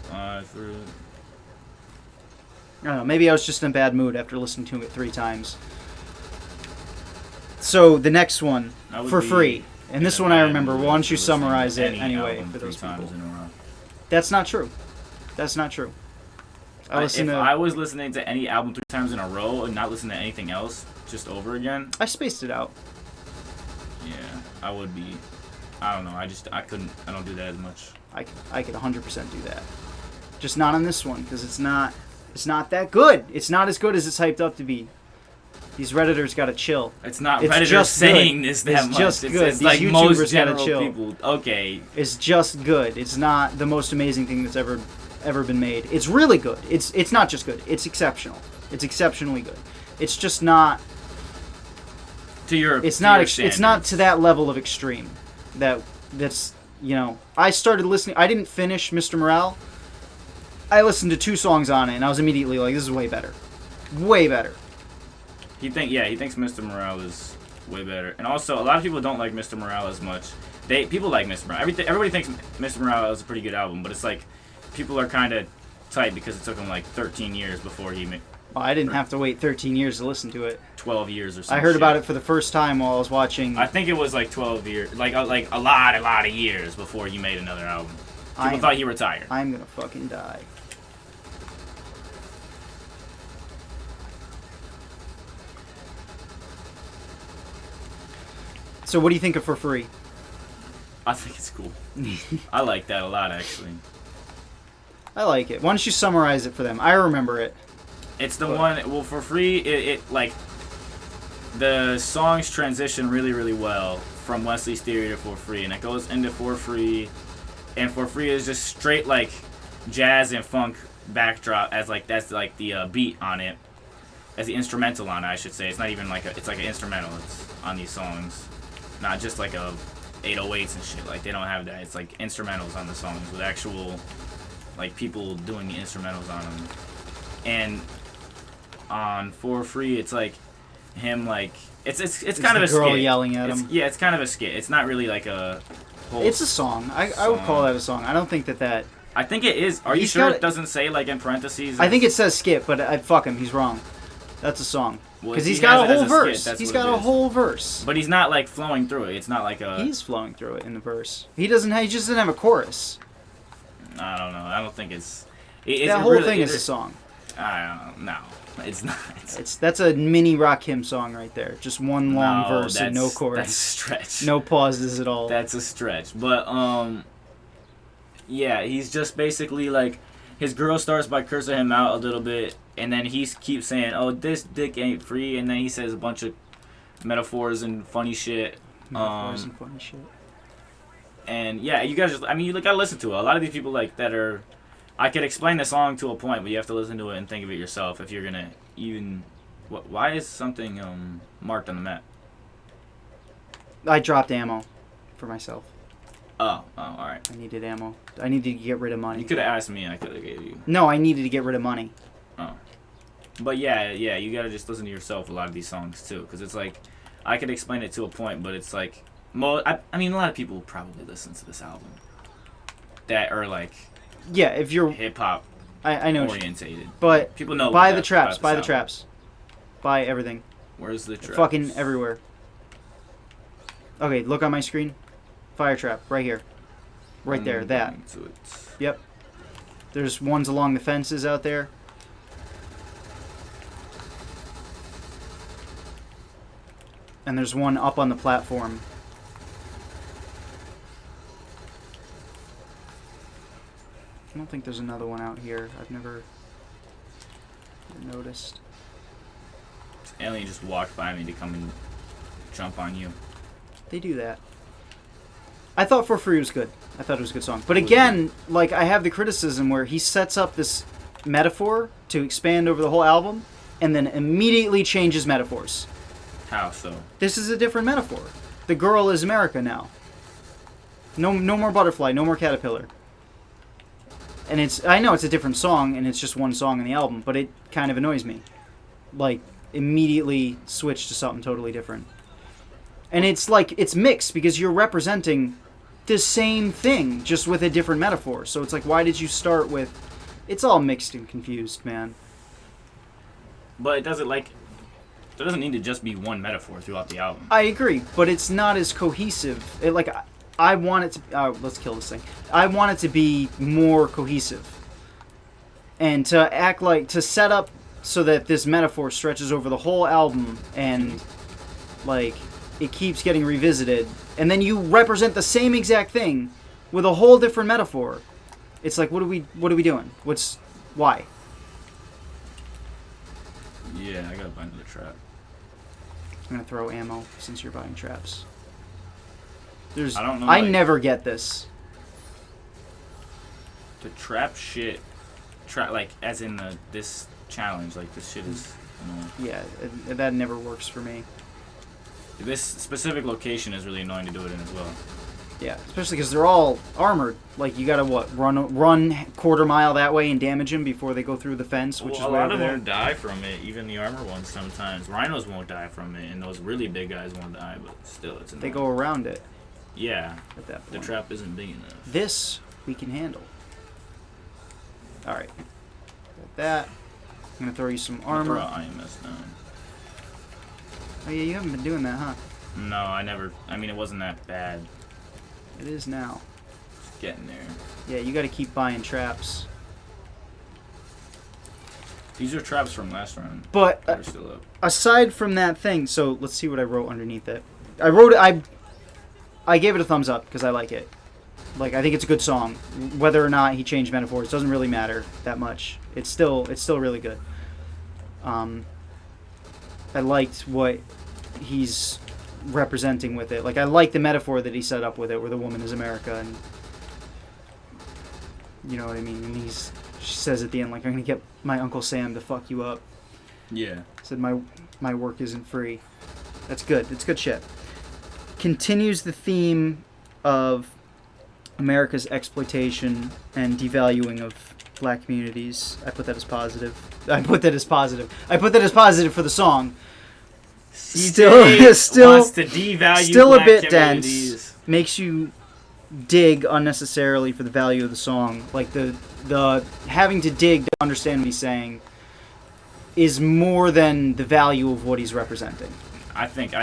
A: For
B: I don't know. Maybe I was just in a bad mood after listening to it 3 times. So the next one,
A: I would
B: for
A: be
B: free. And this
A: in a
B: one I
A: bad
B: remember.
A: mood
B: Why don't
A: after
B: you
A: listening to
B: summarize it
A: any
B: anyway
A: album
B: for
A: 3
B: those
A: times
B: people?
A: in a row.
B: That's not true. That's not true.
A: If I was listening to any album 3 times in a row and not listening to anything else just over again,
B: I spaced it out.
A: yeah, I would be. I don't know. I couldn't. I don't do that as much.
B: I could 100% do that. Just not on this one because it's not that good. It's not as good as it's hyped up to be. These Redditors gotta chill.
A: It's not
B: It's
A: Redditors
B: just
A: saying
B: good.
A: this that
B: It's
A: much.
B: just
A: It's,
B: good.
A: it's
B: These
A: like
B: YouTubers
A: most
B: gotta
A: general
B: chill.
A: people. Okay.
B: It's just good. It's not the most amazing thing that's ever been made. It's really good. It's not just good. It's exceptional. It's exceptionally good. It's just not.
A: To your.
B: It's
A: to
B: not.
A: your
B: It's not
A: standards.
B: to that level of extreme. That's I started listening. I didn't finish Mr. Morale. I listened to 2 songs on it, and I was immediately like, "This is way better, way better."
A: He thinks Mr. Morale is way better, and also a lot of people don't like Mr. Morale as much People like Mr. Morale. Everybody thinks Mr. Morale is a pretty good album, but it's like people are kind of tight because it took him like 13 years before he made.
B: Well, I didn't have to wait 13 years to listen to it.
A: 12 years or something.
B: I heard about it for the first time while I was watching.
A: I think it was like 12 years, like a lot of years before he made another album. People thought he retired.
B: I'm gonna fucking die. So what do you think of For Free?
A: I think it's cool. I like that a lot, actually.
B: I like it. Why don't you summarize it for them? I remember it.
A: It's the one. Well, For Free, it like the songs transition really, really well from Wesley's Theory to For Free, and it goes into For Free, and For Free is just straight like jazz and funk backdrop as like that's like the beat on it, as the instrumental on it, I should say. It's not even like it's like an instrumental. It's on these songs, not just like a 808s and shit. Like they don't have that. It's like instrumentals on the songs with actual like people doing the instrumentals on them. And on For Free, it's like him like it's kind of a
B: girl
A: skit.
B: Yelling at him.
A: Yeah, it's kind of a skit. It's not really like a whole.
B: It's a song. I would call that a song. I don't think that.
A: I think it is. Are you sure it doesn't say like in parentheses?
B: I think it says skit, but fuck him. He's wrong. That's a song.
A: Because
B: he's got a whole verse. He's got a whole verse.
A: But he's not like flowing through it. It's not like a.
B: He's flowing through it in the verse. He doesn't. He just doesn't have a chorus.
A: I don't know. I don't think it's.
B: That whole thing is a song.
A: I don't know. No, it's not.
B: That's a mini Rakim song right there. Just one long verse and no chorus.
A: That's a stretch.
B: No pauses at all.
A: That's a stretch. But yeah, he's just basically like his girl starts by cursing him out a little bit, and then he keeps saying, "Oh, this dick ain't free," and then he says a bunch of metaphors and funny shit.
B: Metaphors and funny shit.
A: And yeah, you guys you gotta listen to it. A lot of these people like that are. I could explain the song to a point, but you have to listen to it and think of it yourself if you're gonna even. Why is something marked on the map?
B: I dropped ammo for myself.
A: Oh, all right.
B: I needed ammo. I needed to get rid of money.
A: You could have asked me, and I could have gave you.
B: No, I needed to get rid of money.
A: Oh, but yeah, you gotta just listen to yourself. A lot of these songs too, because it's like I could explain it to a point, but it's like I mean, a lot of people probably listen to this album that are like.
B: Yeah, if you're
A: hip hop,
B: I know
A: orientated,
B: but
A: people know.
B: Buy the traps. Buy the traps. Buy everything.
A: Where's the traps?
B: Fucking everywhere. Okay, look on my screen. Fire trap right here, right there. That. Yep. There's ones along the fences out there. And there's one up on the platform. I don't think there's another one out here. I've never noticed.
A: This alien just walked by me to come and jump on you.
B: They do that. I thought For Free was good. I thought it was a good song. But again, like, I have the criticism where he sets up this metaphor to expand over the whole album and then immediately changes metaphors.
A: How so?
B: This is a different metaphor. The girl is America now. No more butterfly, no more caterpillar. And I know it's a different song, and it's just one song in the album, but it kind of annoys me. Like, immediately switch to something totally different. And it's like, it's mixed, because you're representing the same thing, just with a different metaphor. So it's like, why did you start with... It's all mixed and confused, man.
A: But it doesn't, like... There doesn't need to just be one metaphor throughout the album.
B: I agree, but it's not as cohesive. I want it to... let's kill this thing. I want it to be more cohesive. And to act like... To set up so that this metaphor stretches over the whole album and, like, it keeps getting revisited. And then you represent the same exact thing with a whole different metaphor. It's like, what are we doing? Why?
A: Yeah, I gotta find another trap.
B: I'm gonna throw ammo since you're buying traps.
A: I don't know.
B: I never get this.
A: The trap shit, like as in this challenge, like this shit is annoying.
B: Yeah, that never works for me.
A: This specific location is really annoying to do it in as well.
B: Yeah, especially because they're all armored. Like, you gotta run quarter mile that way and damage them before they go through the fence, which is way over there.
A: A lot of them die from it. Even the armor ones sometimes. Rhinos won't die from it, and those really big guys won't die. But still, it's annoying.
B: They go around it.
A: Yeah.
B: at that
A: The
B: point.
A: trap isn't big enough.
B: This we can handle. All right. Got that. I'm gonna throw you some armor.
A: Throw IMS down.
B: Oh yeah, you haven't been doing that, huh?
A: No, I never. I mean, it wasn't that bad.
B: It is now.
A: It's getting there.
B: Yeah, you got to keep buying traps.
A: These are traps from last round.
B: But
A: They're still up.
B: aside from that thing, so let's see what I wrote underneath it. I wrote it. I gave it a thumbs up because I like it. Like, I think it's a good song. Whether or not he changed metaphors doesn't really matter that much. It's still really good. I liked what he's representing with it. Like, I like the metaphor that he set up with it, where the woman is America, and you know what I mean. And she says at the end, like, I'm gonna get my Uncle Sam to fuck you up.
A: Yeah.
B: Said my work isn't free. That's good. It's good shit. Continues the theme of America's exploitation and devaluing of black communities. I put that as positive. I put that as positive for the song. Still
A: wants to devalue
B: still a
A: black
B: bit
A: communities.
B: dense. Makes you dig unnecessarily for the value of the song. Like the having to dig to understand what he's saying is more than the value of what he's representing.
A: I think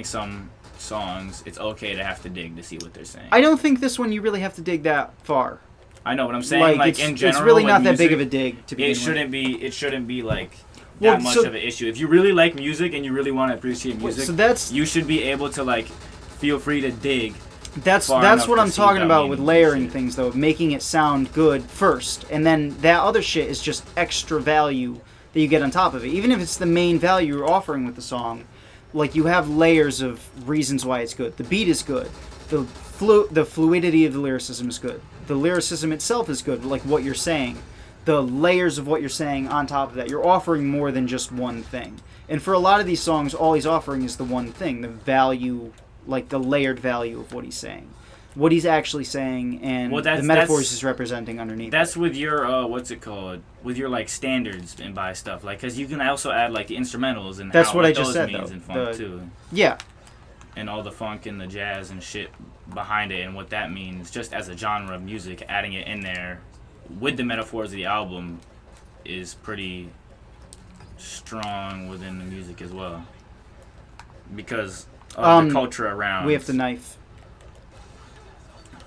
A: some songs it's okay to have to dig to see what they're saying.
B: I don't think this one you really have to dig that far.
A: I know what I'm saying. Like in general,
B: it's really
A: like
B: not that
A: music,
B: big of a dig to begin
A: it shouldn't be. It shouldn't be like
B: Well,
A: that much
B: so-
A: of an issue. If you really like music and you really want to appreciate music,
B: So that's
A: you should be able to like feel free to dig.
B: That's
A: far
B: that's
A: enough
B: what
A: to
B: I'm
A: see
B: talking
A: without
B: about
A: meaning
B: with
A: to
B: layering
A: shit.
B: things, though, making it sound good first, and then that other shit is just extra value that you get on top of it. Even if it's the main value you're offering with the song, like you have layers of reasons why it's good. The beat is good. The fluidity of the lyricism is good. The lyricism itself is good, like what you're saying. The layers of what you're saying on top of that. You're offering more than just one thing. And for a lot of these songs, all he's offering is the one thing, the value, like the layered value of what he's saying. What he's actually saying and the metaphors he's representing underneath.
A: That's with your what's it called? With your like standards and by stuff, like because you can also add like the instrumentals and
B: That's
A: how,
B: what I
A: what
B: just
A: those
B: said,
A: means
B: though.
A: in funk too,
B: Yeah.
A: and all the funk and the jazz and shit behind it and what that means, just as a genre of music, adding it in there with the metaphors of the album is pretty strong within the music as well, because of the culture around.
B: We have to knife.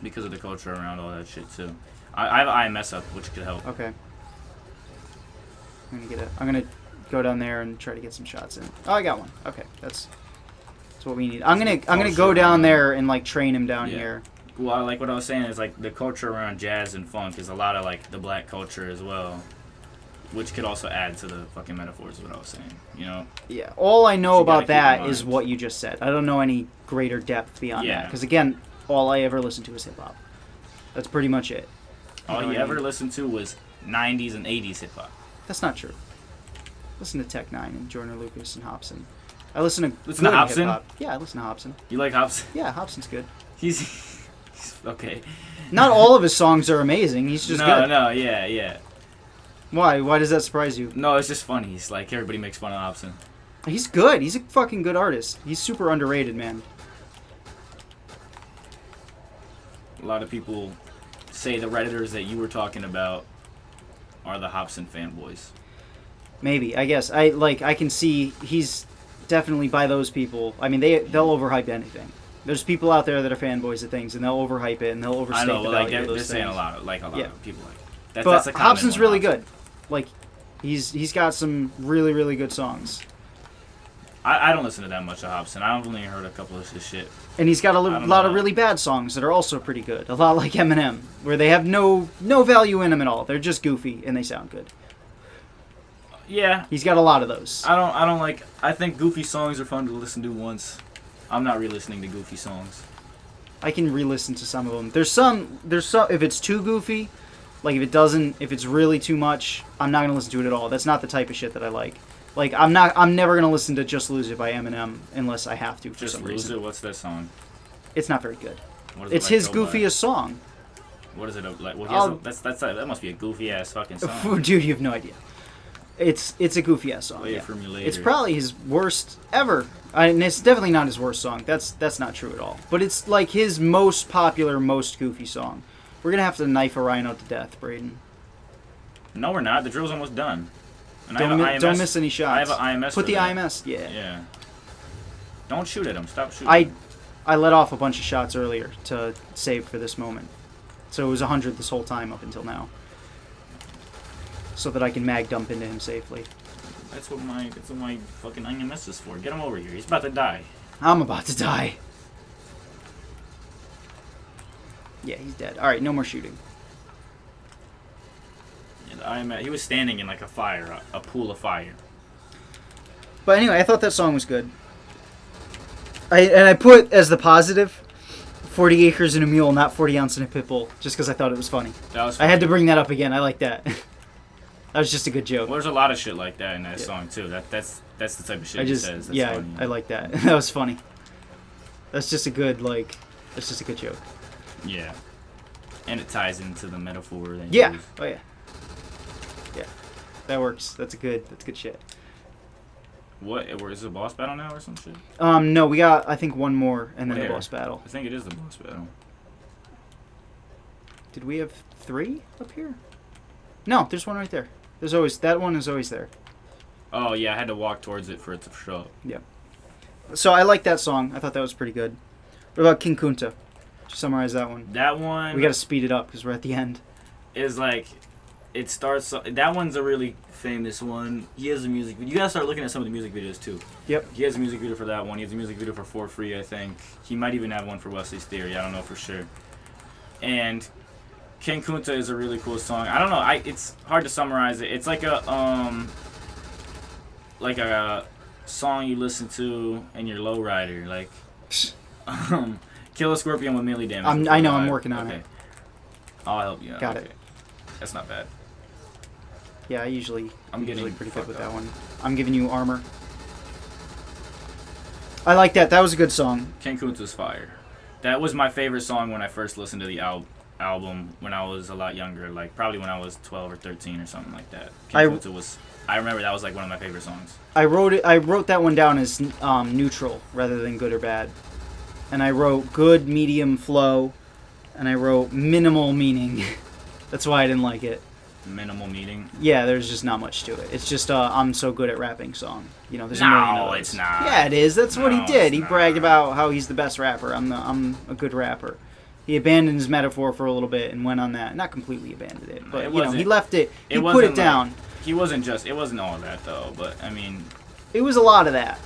A: Because of the culture around all that shit too. I have IMS up, which could help.
B: Okay. I'm gonna go down there and try to get some shots in. Oh, I got one. Okay, that's what we need. I'm gonna go down there and like train him down here.
A: Well, like what I was saying is like the culture around jazz and funk is a lot of like the black culture as well, which could also add to the fucking metaphors of what I was saying. You know?
B: Yeah. All I know
A: So you gotta
B: about
A: keep
B: that
A: in
B: is
A: mind.
B: what you just said. I don't know any greater depth beyond that.
A: Yeah.
B: Because again, all I ever listened to was hip hop. That's pretty much it.
A: All
B: know
A: you
B: what I
A: ever
B: mean?
A: listened to was 90s and 80s hip hop.
B: That's not true. Listen to Tech Nine and Jordan Lucas and Hobson. I listen to
A: Listen to
B: good
A: Hobson?
B: hip-hop. Yeah, I listen to Hobson.
A: You like Hops?
B: Yeah, Hobson's good.
A: He's okay.
B: Not all of his songs are amazing. He's just good.
A: Yeah.
B: Why? Why does that surprise you?
A: No, it's just funny. It's like everybody makes fun of Hobson.
B: He's good. He's a fucking good artist. He's super underrated, man.
A: A lot of people say the Redditors that you were talking about are the Hobson fanboys.
B: Maybe. I guess. I can see he's definitely by those people. I mean, they'll overhype anything. There's people out there that are fanboys of things, and they'll overhype it, and they'll overstate
A: I know,
B: the
A: but like
B: value of
A: they're
B: those
A: saying
B: things.
A: a lot
B: Yeah.
A: of people like that.
B: But
A: That's a common
B: Hobson's
A: one,
B: really
A: Hobson.
B: good. Like, he's got some really, really good songs.
A: I don't listen to that much of Hobson. I've only heard a couple of his shit.
B: And he's got a
A: don't
B: lot of
A: know.
B: really bad songs that are also pretty good. A lot like Eminem, where they have no value in them at all. They're just goofy, and they sound good.
A: Yeah,
B: He's got a lot of those.
A: I don't like. I think goofy songs are fun to listen to once. I'm not re-listening to goofy songs.
B: I can re-listen to some of them. There's some. If it's too goofy, like if it's really too much, I'm not gonna listen to it at all. That's not the type of shit that I like. Like I'm never gonna listen to Just Lose It by Eminem unless I have to for
A: Just
B: some
A: lose
B: reason.
A: it. What's that song?
B: It's not very good.
A: What is it
B: It's
A: like
B: his
A: go by?
B: goofiest song.
A: What is it like? Well,
B: I'll-
A: that must be a goofy ass fucking song.
B: Dude, you have no idea. It's a goofy ass song.
A: Play
B: Yeah.
A: it for me later.
B: It's probably his worst ever. And it's definitely not his worst song. That's not true at all. But it's like his most popular, most goofy song. We're gonna have to knife a rhino to death, Braden.
A: No, we're not. The drill's almost done. And
B: Don't miss any shots.
A: I have an IMS.
B: Put
A: for
B: the
A: that.
B: IMS. Yeah.
A: Yeah. Don't shoot at him. Stop shooting.
B: I let off a bunch of shots earlier to save for this moment. So it was 100 this whole time up until now. So that I can mag dump into him safely.
A: That's what my fucking IMS is for. Get him over here. He's about to die.
B: I'm about to die. Yeah, he's dead. Alright, no more shooting.
A: And he was standing in like a pool of fire.
B: But anyway, I thought that song was good. I put as the positive 40 acres and a mule, not 40 ounce and a pit bull, just because I thought it was funny.
A: That was
B: I had to bring that up again. I like that. That was just a good joke.
A: Well, there's a lot of shit like that in that song too. That's the type of shit he says. That's
B: yeah,
A: funny.
B: I like that. That was funny. That's just a good joke.
A: Yeah. And it ties into the metaphor that
B: Yeah.
A: he used.
B: Oh yeah. Yeah. That works. That's good shit.
A: What? Is it a boss battle now or some shit?
B: No, we got I think one more and then
A: Where?
B: the boss battle.
A: I think it is the boss battle.
B: Did we have 3 up here? No, there's one right there. That one is always there.
A: Oh yeah, I had to walk towards it for it to show up.
B: Yeah. So I like that song. I thought that was pretty good. What about King Kunta? Just summarize that one.
A: That one.
B: We got to speed it up because we're at the end.
A: Is like, it starts. That one's a really famous one. He has a music video. You gotta start looking at some of the music videos too.
B: Yep.
A: He has a music video for that one. He has a music video for Free, I think. He might even have one for Wesley's Theory. I don't know for sure. And King Kunta is a really cool song. I don't know. It's hard to summarize it. It's like a song you listen to in your lowrider, like Kill a Scorpion with melee damage.
B: I know. I'm working on it.
A: I'll help you.
B: Got it.
A: That's not bad.
B: Yeah, I'm usually pretty good
A: fucked
B: with
A: up.
B: that one. I'm giving you armor. I like that. That was a good song.
A: King Kunta's fire. That was my favorite song when I first listened to the album when I was a lot younger, like probably when I was 12 or 13 or something like that. King Kunta was. I remember that was like one of my favorite songs.
B: I wrote that one down as neutral rather than good or bad, and I wrote good, medium flow, and I wrote minimal meaning. That's why I didn't like it.
A: Minimal meaning.
B: Yeah, there's just not much to it. It's just I'm so good at rapping song. You know, there's a million of
A: No,
B: those.
A: it's not.
B: Yeah, it is. That's what he
A: No,
B: did.
A: it's
B: He bragged about how he's the best rapper. I'm a good rapper. He abandoned his metaphor for a little bit and went on that. Not completely abandoned it, but he left it. He put it down.
A: It wasn't all of that though, but I mean,
B: it was a lot of that.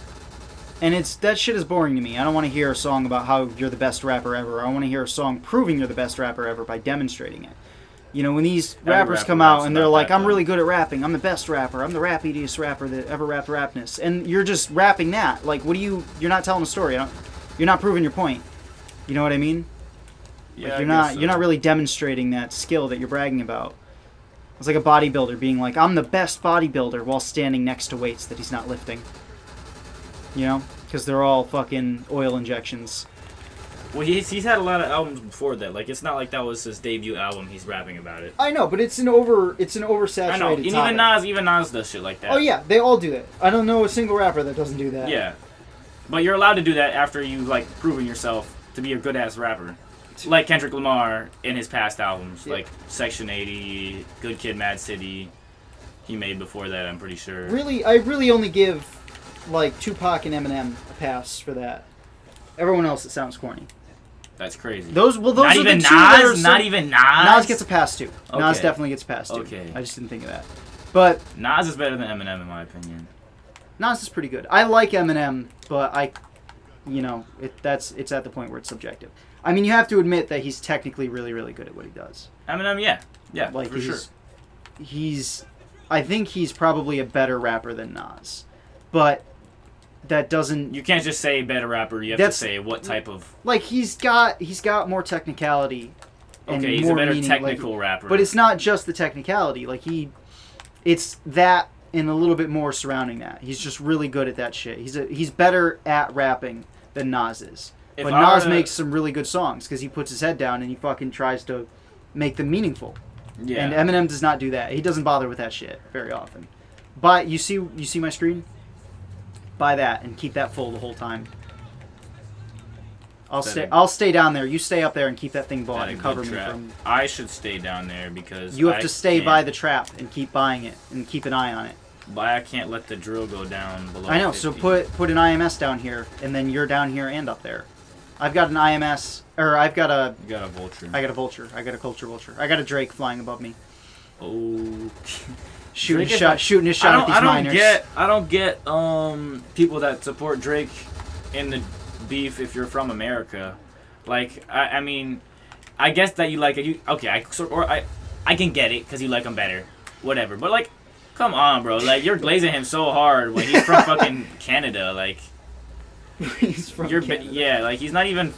B: And that shit is boring to me. I don't want to hear a song about how you're the best rapper ever. I want to hear a song proving you're the best rapper ever by demonstrating it. You know, when these rappers come out and they're like, I'm really good at rapping. I'm the best rapper. I'm the rapidiest rapper that ever rapped rapness. And you're just rapping that. Like, you're not telling a story. You're not proving your point. You know what I mean?
A: yeah,
B: Like you're not really demonstrating that skill that you're bragging about. It's like a bodybuilder being like, I'm the best bodybuilder while standing next to weights that he's not lifting. You know? Because they're all fucking oil injections.
A: Well, he's had a lot of albums before that. Like, it's not like that was his debut album. He's rapping about it.
B: I know, but it's an oversaturated
A: I know. And
B: topic.
A: even Nas does shit like that.
B: Oh yeah, they all do that. I don't know a single rapper that doesn't do that.
A: Yeah, but you're allowed to do that after you like proven yourself to be a good ass rapper, like Kendrick Lamar in his past albums, like Section 80, Good Kid, Mad City. He made before that, I'm pretty sure.
B: I really only give like Tupac and Eminem a pass for that. Everyone else, it sounds corny.
A: That's crazy.
B: Those
A: not
B: are
A: even
B: the two that are
A: Nas. Not even Nas.
B: Nas gets a pass too.
A: Okay.
B: Nas definitely gets a pass too.
A: Okay.
B: I just didn't think of that. But
A: Nas is better than Eminem in my opinion.
B: Nas is pretty good. I like Eminem, but it's at the point where it's subjective. I mean, you have to admit that he's technically really, really good at what he does.
A: Eminem, yeah,
B: Like
A: for sure.
B: I think he's probably a better rapper than Nas, but that doesn't.
A: You can't just say better rapper. You have to say what type of.
B: Like he's got more technicality. And
A: Okay, he's
B: more
A: a better
B: meaning,
A: technical rapper.
B: But it's not just the technicality. Like it's that and a little bit more surrounding that. He's just really good at that shit. He's better at rapping than Nas is. But Nas makes some really good songs because he puts his head down and he fucking tries to make them meaningful.
A: Yeah.
B: And Eminem does not do that. He doesn't bother with that shit very often. You see my screen? Buy that and keep that full the whole time. I'll stay down there. You stay up there and keep that thing bought and cover me from.
A: I should stay down there because
B: you have to stay by the trap and keep buying it and keep an eye on it.
A: But I can't let the drill go down below.
B: I know.
A: 50.
B: So put an IMS down here, and then you're down here and up there. I've got an IMS, or I've got a.
A: You got a vulture.
B: I got a vulture. I got a culture vulture. I got a Drake flying above me.
A: Oh.
B: Shooting his shot at these miners.
A: I don't get people that support Drake in the beef if you're from America. Like I mean, I guess that you like it. Okay, I can get it because you like him better, whatever. But like, come on, bro. Like you're glazing him so hard when he's from fucking Canada. Like
B: he's from Canada.
A: Yeah, like he's not even.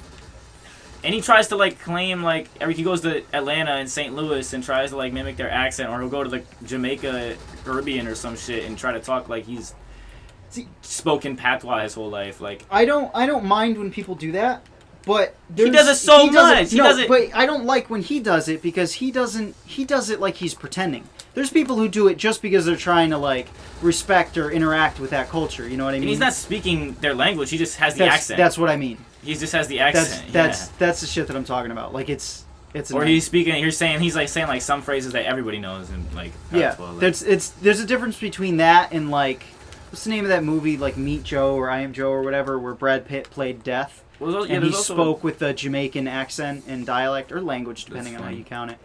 A: And he tries to like claim like he goes to Atlanta and St. Louis and tries to like mimic their accent, or he'll go to like Jamaica, Caribbean or some shit and try to talk like he's spoken patois his whole life. Like
B: I don't mind when people do that, but
A: he does it so much.
B: But I don't like when he does it because he does it like he's pretending. There's people who do it just because they're trying to like respect or interact with that culture. You know what I mean?
A: And he's not speaking their language. He just has the accent.
B: That's what I mean.
A: He just has the accent.
B: That's the shit that I'm talking about. Like it's.
A: Or he's speaking. He's saying like some phrases that everybody knows and like.
B: Yeah, there's a difference between that and like what's the name of that movie like Meet Joe or I Am Joe or whatever where Brad Pitt played Death and he spoke with a Jamaican accent and dialect or language depending on how you count it.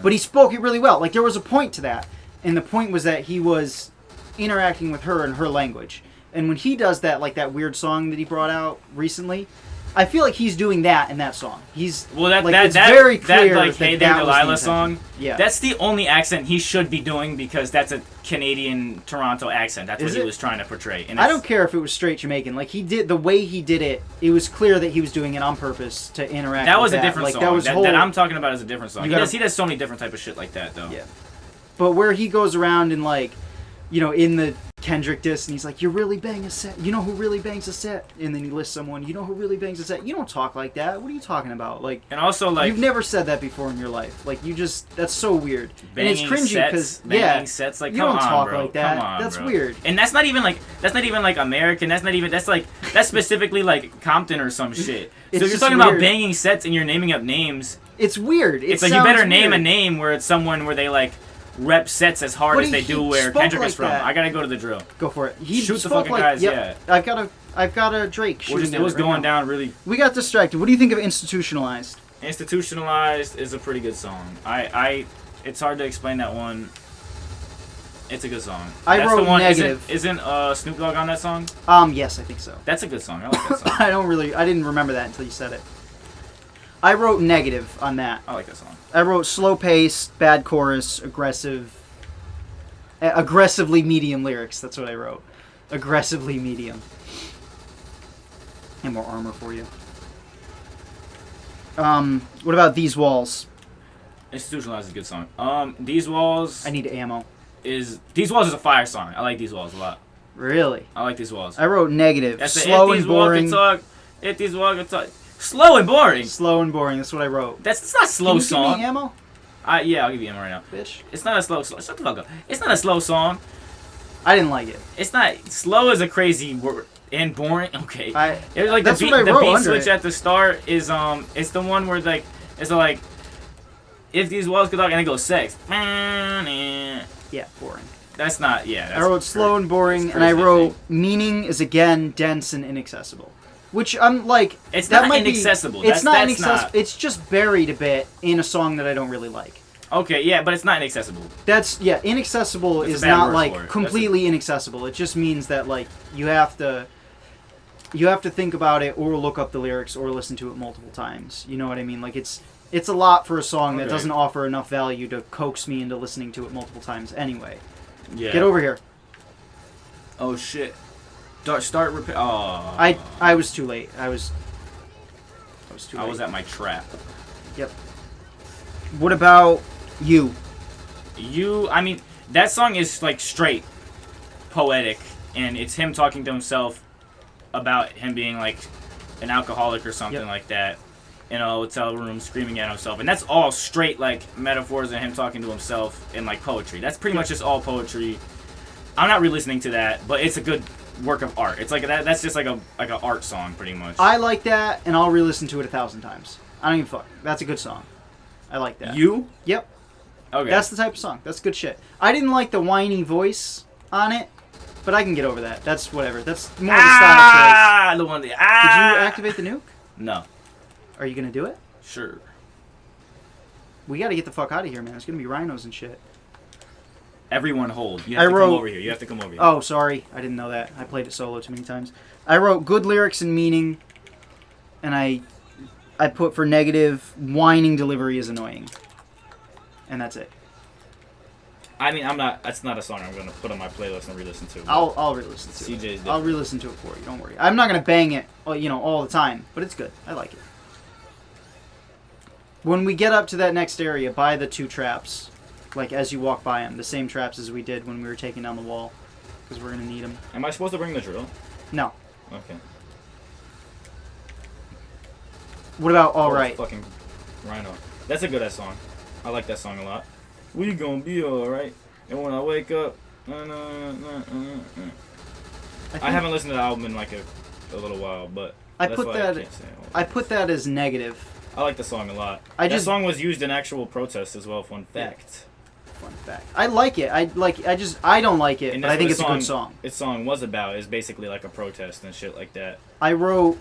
B: But he spoke it really well. Like there was a point to that, and the point was that he was interacting with her in her language. And when he does that, like that weird song that he brought out recently. I feel like he's doing that in that song. It's very clear
A: like Hey There Delilah song.
B: Yeah,
A: that's the only accent he should be doing because that's a Canadian Toronto accent. That's what he was trying to portray. And
B: I don't care if it was straight Jamaican. Like the way he did it, it was clear that he was doing it on purpose to interact. That was a different
A: song. That I'm talking about is a different song. He does so many different type of shit like that though.
B: Yeah, but where he goes around and like, you know, in the Kendrick diss, and he's like, "You really bang a set. You know who really bangs a set?" And then he lists someone. You know who really bangs a set? You don't talk like that. What are you talking about? Like,
A: and also like
B: you've never said that before in your life. Like you just that's so weird. And it's cringy because
A: sets like
B: you don't talk
A: bro.
B: like that.
A: Come on,
B: that's
A: bro.
B: weird.
A: And that's not even like American. That's specifically like Compton or some shit. So you're talking about banging sets and you're naming up names.
B: It's weird.
A: It's like you better name a name where it's someone where they like. Rep sets as hard as they do where Kendrick is from. I gotta go to the drill.
B: Go for it.
A: He shoot the fucking guys.
B: Yep. Yeah, I've got a Drake.
A: It was going down really.
B: We got distracted. What do you think of Institutionalized?
A: Institutionalized is a pretty good song. It's hard to explain that one. It's a good song.
B: I wrote negative.
A: Isn't Snoop Dogg on that song?
B: Yes, I think so.
A: That's a good song. I like that song.
B: I didn't remember that until you said it. I wrote negative on that.
A: I like that song.
B: I wrote slow pace, bad chorus, aggressively medium lyrics. That's what I wrote. Aggressively medium. And more armor for you. What about These Walls?
A: Institutionalized is a good song. These Walls.
B: I need ammo.
A: These Walls is a fire song. I like These Walls a lot.
B: Really?
A: I like These Walls.
B: I wrote negative. Slow and boring.
A: If these walls can talk. Slow and boring.
B: Slow and boring. That's what I wrote.
A: That's not a slow song.
B: Can you give me ammo?
A: Yeah, I'll give you ammo right now.
B: Bitch.
A: It's not a slow. Shut the fuck up. It's not a slow song.
B: I didn't like it.
A: It's not. Slow is a crazy word. And boring. Okay. It's like
B: that's
A: the beat switch at the start is it's the one where like it's like if these walls could talk and it goes sex.
B: Yeah, boring.
A: That's not. Yeah.
B: I wrote slow and boring, and I wrote meaning is again dense and inaccessible. Which I'm like,
A: it's not inaccessible.
B: It's not inaccessible. It's just buried a bit in a song that I don't really like.
A: Okay, yeah, but it's not inaccessible.
B: Inaccessible is not like completely inaccessible. It just means that like you have to think about it or look up the lyrics or listen to it multiple times. You know what I mean? Like it's a lot for a song that doesn't offer enough value to coax me into listening to it multiple times anyway.
A: Yeah.
B: Get over here.
A: Oh shit. Start repair. Oh.
B: I was too late. I was too late.
A: I was at my trap.
B: Yep. What about You?
A: I mean, that song is like straight poetic, and it's him talking to himself about him being like an alcoholic or something like that in a hotel room screaming at himself, and that's all straight like metaphors of him talking to himself in like poetry. That's pretty much just all poetry. I'm not re-listening to that, but it's a good work of art. It's like that. That's just like an art song, pretty much.
B: I like that, and I'll re-listen to it 1,000 times. I don't even fuck. That's a good song. I like that.
A: You?
B: Yep.
A: Okay.
B: That's the type of song. That's good shit. I didn't like the whiny voice on it, but I can get over that. That's whatever. That's more of a style choice.
A: The one.
B: Did you activate the nuke?
A: No.
B: Are you gonna do it?
A: Sure.
B: We gotta get the fuck out of here, man. There's gonna be rhinos and shit.
A: Everyone hold. You have to come over here. You have to come over here.
B: Oh, sorry. I didn't know that. I played it solo too many times. I wrote good lyrics and meaning, and I put for negative, whining delivery is annoying. And that's it.
A: I mean, I'm not. That's not a song I'm gonna put on my playlist and re-listen to.
B: I'll re-listen to
A: CJ's
B: it.
A: different.
B: I'll re-listen to it for you. Don't worry. I'm not gonna bang it, all the time, but it's good. I like it. When we get up to that next area, buy the 2 traps, like as you walk by them, the same traps as we did when we were taking down the wall, because we're gonna need them.
A: Am I supposed to bring the drill?
B: No.
A: Okay.
B: What about All Right?
A: Fucking Rhino. That's a good ass song. I like that song a lot. We gonna be alright. And when I wake up, I haven't listened to the album in like a little while, but
B: I
A: that's
B: put
A: why
B: that.
A: I can't say it.
B: I put that as negative.
A: I like the song a lot.
B: That
A: song was used in actual protests as well. Fun fact.
B: Fun fact. I like it. I don't like it,
A: And
B: but I
A: that's
B: think
A: what
B: it's a good song.
A: Its song was about is basically like a protest and shit like that.
B: I wrote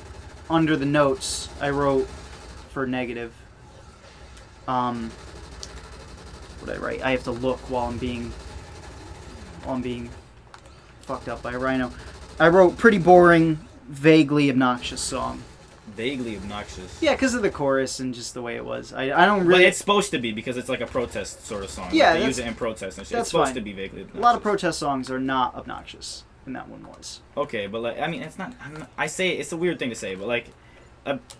B: under the notes. I wrote for negative. What did I write? I have to look while I'm being fucked up by a rhino. I wrote pretty boring, vaguely obnoxious song.
A: Vaguely obnoxious.
B: Yeah, because of the chorus and just the way it was. I don't really.
A: But it's supposed to be because it's like a protest sort of song.
B: Yeah,
A: like they use it in protest and shit.
B: That's
A: It's supposed
B: fine.
A: to be vaguely obnoxious.
B: A lot of protest songs are not obnoxious, and that one was.
A: Okay, but like I mean, it's not. I say it's a weird thing to say, but like,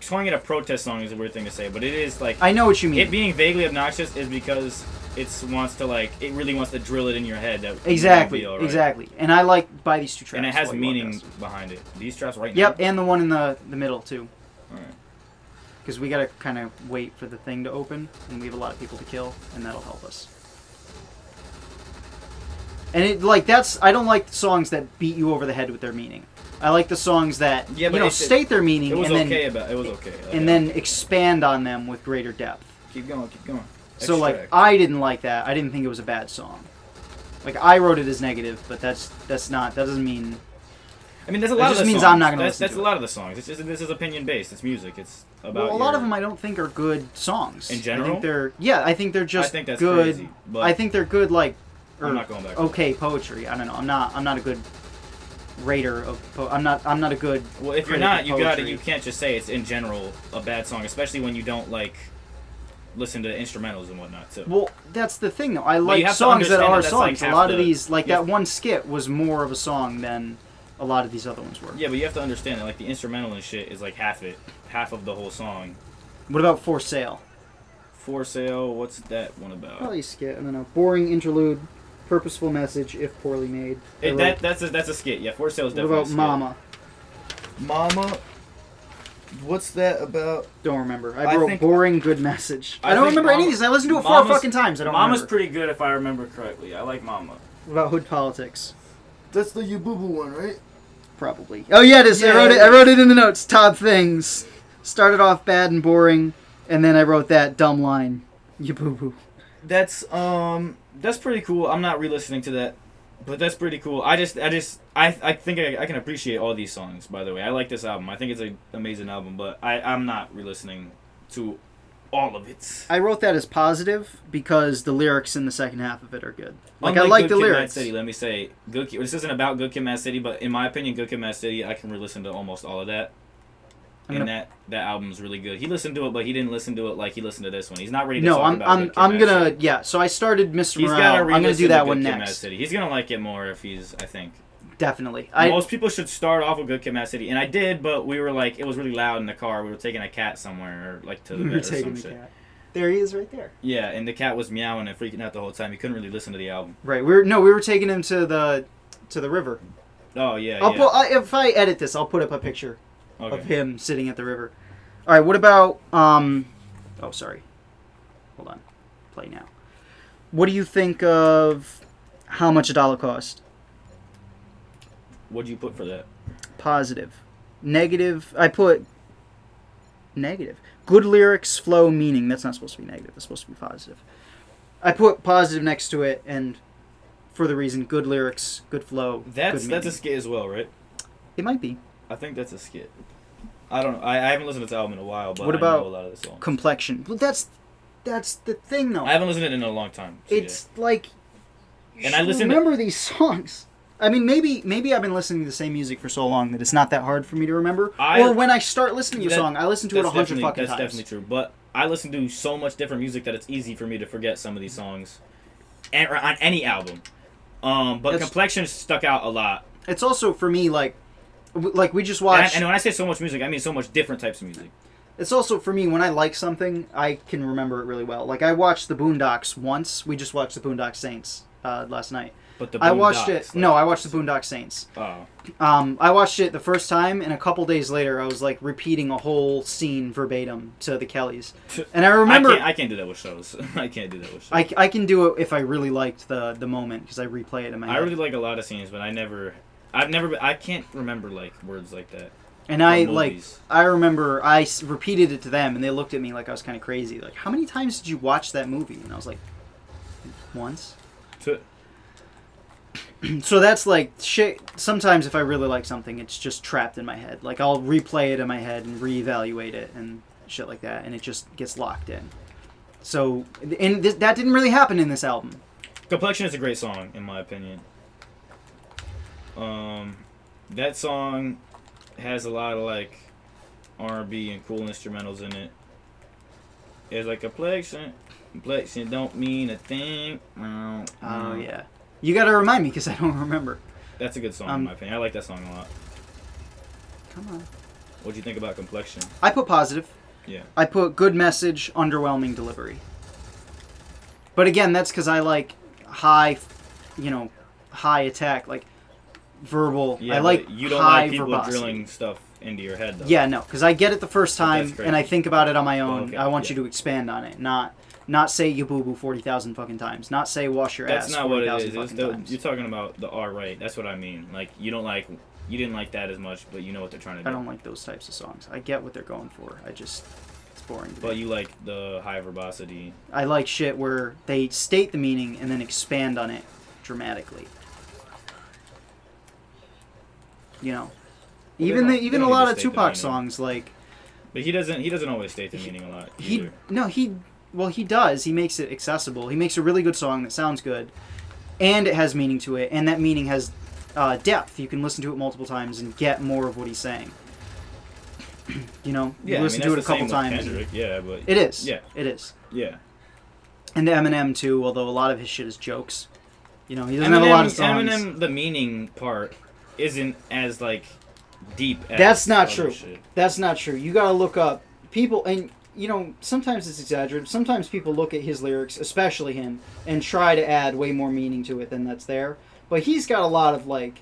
A: calling it a protest song is a weird thing to say. But it is like.
B: I know what you mean.
A: It being vaguely obnoxious is because it really wants to drill it in your head that
B: exactly,
A: you'll be all right.
B: exactly. And I like buy these 2 traps.
A: And it has
B: while you
A: meaning
B: walk past.
A: behind it. These traps right
B: Yep,
A: now.
B: and the one in the middle too.
A: All right.
B: Because we gotta kind of wait for the thing to open, and we have a lot of people to kill, and that'll help us. And I don't like the songs that beat you over the head with their meaning. I like the songs that state their meaning
A: It was
B: and
A: okay.
B: and then expand on them with greater depth.
A: Keep going.
B: So like
A: Extract.
B: I didn't like that. I didn't think it was a bad song. Like I wrote it as negative, but that doesn't mean.
A: I mean, there's a lot of the songs.
B: means I'm not gonna listen
A: That's
B: to
A: a
B: it.
A: lot of the songs. This is opinion based. It's music. It's about.
B: Well, a lot of them I don't think are good songs.
A: In general?
B: I think they're just
A: I think that's
B: good.
A: crazy, but
B: I think they're good
A: I'm not going back.
B: okay poetry. I don't know. I'm not a good rater of. I'm not a good.
A: Well, if you're
B: critic
A: not,
B: of
A: you
B: poetry.
A: you can't just say it's in general a bad song, especially when you don't listen to instrumentals and whatnot too.
B: Well, that's the thing though. I
A: you
B: like
A: have to
B: songs that
A: understand
B: are
A: that that's, like,
B: songs. A
A: half
B: lot of
A: the-
B: these, like
A: yeah.
B: that one skit, was more of a song than a lot of these other ones were.
A: Yeah, but you have to understand that like the instrumental and shit is like half of the whole song.
B: What about For Sale?
A: For Sale, what's that one about?
B: Probably a skit. I don't know. Boring interlude, purposeful message if poorly made.
A: That's a skit. Yeah, For Sale is
B: What
A: definitely
B: about
A: a skit.
B: Mama?
A: What's that about?
B: Don't remember.
A: I
B: I wrote
A: think-
B: boring, good message.
A: I
B: I don't
A: think
B: remember any of
A: Mama-
B: these. I listened to it 4
A: Mama's-
B: fucking times. I don't
A: Mama's
B: remember.
A: pretty good if I remember correctly. I like Mama.
B: What about Hood Politics?
A: That's the Yabubu one, right?
B: Probably. Oh yeah, it is.
A: Yeah,
B: I wrote it in the notes. Top things. Started off bad and boring, and then I wrote that dumb line. You boo boo.
A: That's pretty cool. I'm not re-listening to that, but that's pretty cool. I think I can appreciate all these songs. By the way, I like this album. I think it's an amazing album, but I'm not re-listening to all of it.
B: I wrote that as positive because the lyrics in the second half of it are good. Like
A: Unlike
B: I like
A: Good
B: the
A: Kid, Mad
B: lyrics.
A: City, let me say, this isn't about Good Kid, Mad City, but in my opinion, Good Kid, Mad City, I can re-listen to almost all of that. And that album's really good. He listened to it, but he didn't listen to it like he listened to this one. He's not ready to talk about Good Kid,
B: I'm
A: Mad
B: gonna
A: City.
B: So I started Mr.
A: He's
B: Morale.
A: gotta
B: I'm gonna
A: re-listen
B: do that
A: to
B: one
A: Good Kid, Mad
B: next.
A: City. He's gonna like it more if I think.
B: Definitely.
A: Most people should start off with Good Kid, Mad City, and I did, but we were like, it was really loud in the car. We were taking a cat somewhere, or like to the
B: We
A: vet
B: were
A: or
B: taking
A: some
B: the
A: shit.
B: cat. There he is, right there.
A: Yeah, and the cat was meowing and freaking out the whole time. He couldn't really listen to the album.
B: Right. We were taking him to the river.
A: Oh yeah,
B: If I edit this, I'll put up a picture
A: Okay.
B: of him sitting at the river. All right. What about Oh, sorry. Hold on. Play now. What do you think of How Much a Dollar Cost?
A: What'd you put for that?
B: Positive. Negative, I put negative. Good lyrics, flow, meaning. That's not supposed to be negative. That's supposed to be positive. I put positive next to it, and for the reason good lyrics, good flow,
A: That's
B: good
A: a
B: meaning.
A: skit as well, right?
B: It might be.
A: I think that's a skit. I don't know. I haven't listened to this album in a while, but
B: What
A: I
B: about
A: know a lot of the songs.
B: Complexion. Well, that's the thing, though.
A: I haven't listened to it in a long time. CJ.
B: It's like, you
A: And I
B: should
A: listened to-
B: remember these songs. I mean, maybe I've been listening to the same music for so long that it's not that hard for me to remember. Or when I start listening to a song, I listen to it 100 fucking times.
A: That's definitely true. But I listen to so much different music that it's easy for me to forget some of these songs, and on any album. But Complexion stuck out a lot.
B: It's also for me like we just watched.
A: And when I say so much music, I mean so much different types of music.
B: It's also for me when I like something, I can remember it really well. Like I watched the Boondocks once. We just watched the Boondock Saints last night.
A: But
B: I watched it. No, I watched the Boondock Saints.
A: Oh.
B: I watched it the first time, and a couple days later, I was like repeating a whole scene verbatim to the Kellys. And I remember
A: I can't do that with shows. I can't do that with shows.
B: I can do it if I really liked the moment because I replay it in my head.
A: I really like a lot of scenes, but I can't remember like words like that.
B: And I remember I repeated it to them, and they looked at me like I was kind of crazy. Like, how many times did you watch that movie? And I was like, once. So that's like shit. Sometimes if I really like something, it's just trapped in my head. Like I'll replay it in my head and reevaluate it and shit like that, and it just gets locked in. So, and that didn't really happen in this album.
A: Complexion is a great song, in my opinion. That song has a lot of like R&B and cool instrumentals in it. It's like complexion don't mean a thing.
B: Oh yeah. You gotta remind me because I don't remember.
A: That's a good song in my opinion. I like that song a lot.
B: Come on.
A: What'd you think about Complexion?
B: I put positive.
A: Yeah.
B: I put good message, underwhelming delivery. But again, that's because I like high attack, like verbal.
A: Yeah,
B: I like
A: you don't
B: high
A: like people
B: verbosity.
A: drilling stuff into your head, though.
B: Yeah, no, because I get it the first
A: But
B: time
A: that's great.
B: and I think about it on my own.
A: Okay,
B: I want
A: yeah.
B: you to expand on it, not say you boo boo 40,000 fucking times, not say wash your
A: That's
B: ass
A: not what it
B: 40,000
A: is. It's
B: fucking times.
A: you're talking about the R right. That's what I mean. Like you didn't like that as much, but you know what they're trying to do.
B: I don't like those types of songs. I get what they're going for. It's boring to
A: But
B: me.
A: you like the high verbosity.
B: I like shit where they state the meaning and then expand on it dramatically. You know,
A: Well,
B: even
A: they don't
B: a
A: need
B: lot
A: to
B: of
A: state the
B: Tupac
A: meaning.
B: songs like
A: But he doesn't always state the meaning a lot.
B: he does. He makes it accessible. He makes a really good song that sounds good, and it has meaning to it, and that meaning has depth. You can listen to it multiple times and get more of what he's saying. You know, you listen to it a couple times.
A: Kendrick, yeah, but
B: It is.
A: Yeah.
B: It is.
A: Yeah.
B: And Eminem too, although a lot of his shit is jokes. You know, he doesn't have a lot of songs.
A: Eminem, the meaning part isn't as like deep. As
B: That's not
A: other
B: true.
A: shit.
B: That's not true. You gotta look up people, and you know, sometimes it's exaggerated. Sometimes people look at his lyrics, especially him, and try to add way more meaning to it than that's there. But he's got a lot of like,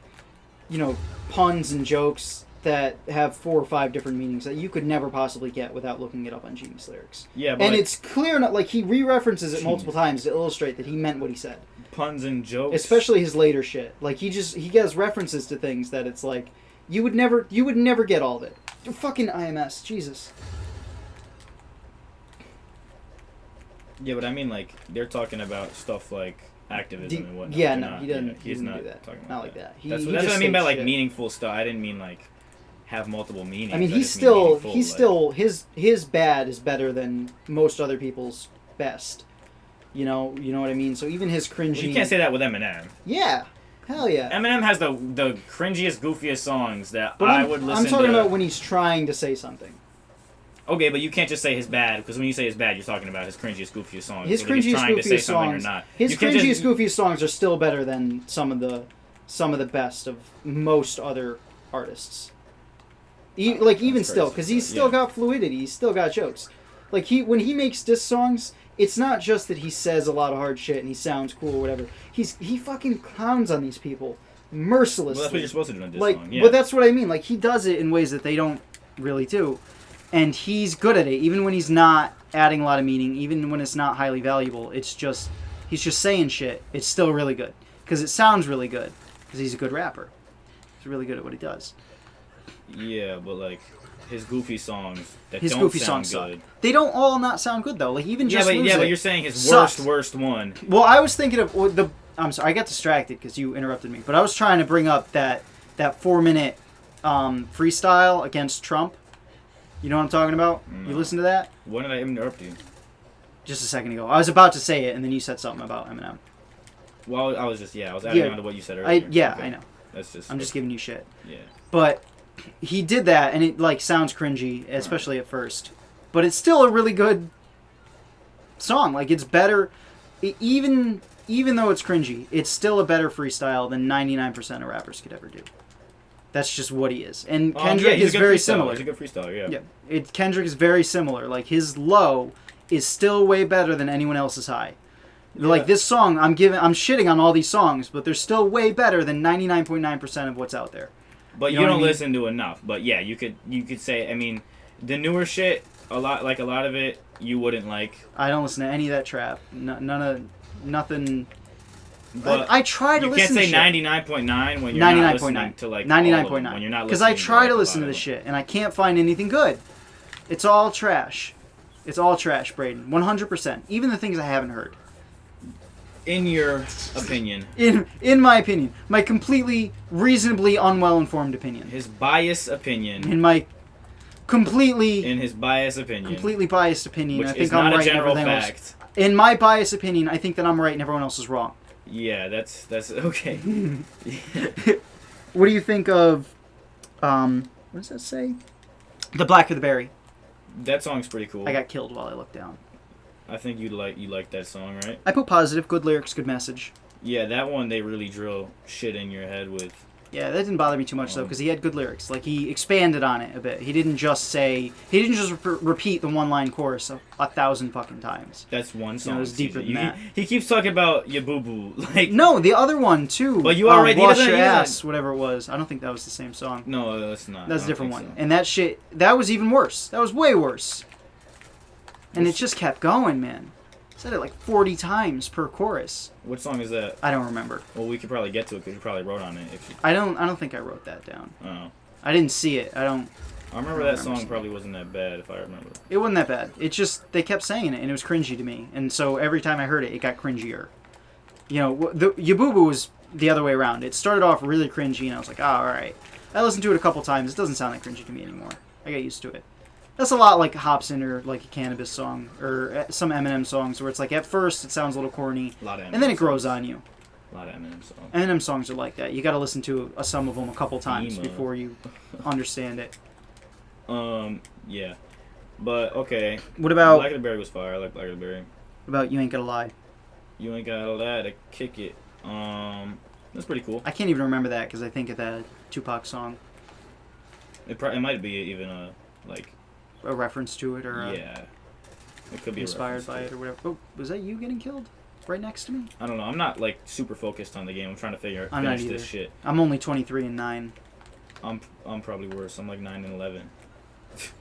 B: you know, puns and jokes that have 4 or 5 different meanings that you could never possibly get without looking it up on Jimmy's lyrics.
A: Yeah, but
B: And
A: like,
B: it's clear, not like he re-references it multiple times to illustrate that he meant what he said.
A: puns and jokes.
B: Especially his later shit. Like he has references to things that it's like you would never get all of it. Fucking IMS, Jesus.
A: Yeah, but I mean, like they're talking about stuff like activism and whatnot.
B: Yeah,
A: They're
B: no,
A: not-
B: he doesn't.
A: yeah,
B: he
A: he's
B: doesn't
A: not
B: do that.
A: talking about
B: Not like that.
A: That's
B: he
A: what
B: just
A: I mean by
B: states
A: like
B: shit.
A: meaningful stuff. I didn't mean like have multiple meanings.
B: I mean,
A: I
B: he's
A: just mean meaningful,
B: still his bad is better than most other people's best. You know what I mean. So even his cringy.
A: Well, you can't say that with Eminem.
B: Yeah, hell yeah.
A: Eminem has the cringiest, goofiest songs that
B: But
A: I would listen to.
B: I'm talking about when he's trying to say something.
A: Okay, but you can't just say his bad, because when you say his bad, you're talking about his cringiest, goofiest songs.
B: His
A: whether he's
B: cringiest,
A: trying to say
B: goofiest
A: something
B: songs.
A: or not.
B: His
A: You can't
B: cringiest,
A: just-
B: goofiest songs are still better than some of the best of most other artists. Even
A: that's
B: still,
A: crazy,
B: because he's
A: but
B: still
A: yeah.
B: got fluidity. He's still got jokes. Like when he makes diss songs, it's not just that he says a lot of hard shit and he sounds cool or whatever. He fucking clowns on these people mercilessly.
A: Well, that's what you're supposed to do in this
B: like,
A: song. Yeah.
B: But that's what I mean. Like he does it in ways that they don't really do, and he's good at it. Even when he's not adding a lot of meaning, even when it's not highly valuable, it's just he's just saying shit. It's still really good because it sounds really good because he's a good rapper. He's really good at what he does.
C: Yeah, but like his goofy songs that
B: His
C: don't
B: goofy
C: sound
B: songs
C: good.
B: suck. They don't all not sound good though. Like even just Lose It
C: but you're saying his
B: sucked.
C: worst one.
B: Well, I was thinking of the. I'm sorry, I got distracted because you interrupted me. But I was trying to bring up that 4-minute freestyle against Trump. You know what I'm talking about?
C: No.
B: You listen to that?
C: When did I interrupt you?
B: Just a second ago. I was about to say it, and then you said something about Eminem.
C: Well, I was adding on to what you said earlier.
B: I know. I'm just giving you shit.
C: Yeah.
B: But he did that, and it like sounds cringy, especially at first. But it's still a really good song. Like it's better, even though it's cringy, it's still a better freestyle than 99% of rappers could ever do. That's just what he is. And Kendrick is very similar.
C: He's a good freestyler, yeah.
B: Yeah. Kendrick is very similar. Like his low is still way better than anyone else's high. Yeah. Like this song, I'm shitting on all these songs, but they're still way better than 99.9% of what's out there.
C: But you don't listen to enough. But yeah, you could say. I mean, the newer shit, a lot of it, you wouldn't like.
B: I don't listen to any of that trap. Nothing.
C: But
B: I try to listen.
C: You can't say 99.9 when you're not listening to like 99.9 when you're not listening.
B: Because I try to listen to this shit and I can't find anything good. It's all trash. It's all trash, Braden. 100%. Even the things I haven't heard.
C: In your opinion.
B: In my opinion, my completely reasonably unwell-informed opinion.
C: His biased opinion.
B: In his biased
C: opinion.
B: Completely biased opinion.
C: Which
B: I think
C: is not
B: I'm right
C: a general
B: and everything
C: fact.
B: else. In my biased opinion, I think that I'm right and everyone else is wrong.
C: Yeah, that's okay.
B: What do you think of what does that say? The Black or the Berry.
C: That song's pretty cool.
B: I got killed while I looked down.
C: I think you like that song, right?
B: I put positive, good lyrics, good message.
C: Yeah, that one they really drill shit in your head with.
B: Yeah, that didn't bother me too much though, because he had good lyrics. Like he expanded on it a bit. He didn't just repeat the one-line chorus 1,000 fucking times.
C: That's one song.
B: You know, it was deeper than that.
C: He keeps talking about your boo boo. Like
B: no, the other one too.
C: But you already
B: wash your ass, whatever it was. I don't think that was the same song.
C: No, that's not.
B: That's a different one. So. And that shit, that was even worse. That was way worse. And it just kept going, man. Said it like 40 times per chorus.
C: What song is that?
B: I don't remember.
C: Well, we could probably get to it because you probably wrote on it.
B: I don't think I wrote that down.
C: Oh.
B: I didn't see it. I
C: remember that song probably wasn't that bad if I remember.
B: It wasn't that bad. It just, they kept saying it and it was cringy to me. And so every time I heard it, it got cringier. You know, the Yabubu was the other way around. It started off really cringy and I was like, alright. I listened to it a couple times. It doesn't sound that cringy to me anymore. I got used to it. That's a lot like Hobson or like a Cannabis song or some Eminem songs where it's like at first it sounds a little corny and then it grows on you.
C: A lot of Eminem songs.
B: Eminem songs are like that. You got to listen to some of them a couple times before you understand it.
C: Yeah. But okay.
B: What about
C: Black of the Berry was fire. I like Black of the Berry.
B: What about You Ain't Gotta Lie?
C: You Ain't Gotta Lie to Kick It. That's pretty cool.
B: I can't even remember that because I think of that Tupac song.
C: It might be even a
B: reference to it or
C: yeah, it could be
B: inspired by it or whatever. Oh, was that you getting killed right next to me?
C: I don't know. I'm not like super focused on the game. I'm trying to finish this shit.
B: I'm only 23 and 9.
C: I'm probably worse. I'm like 9 and 11.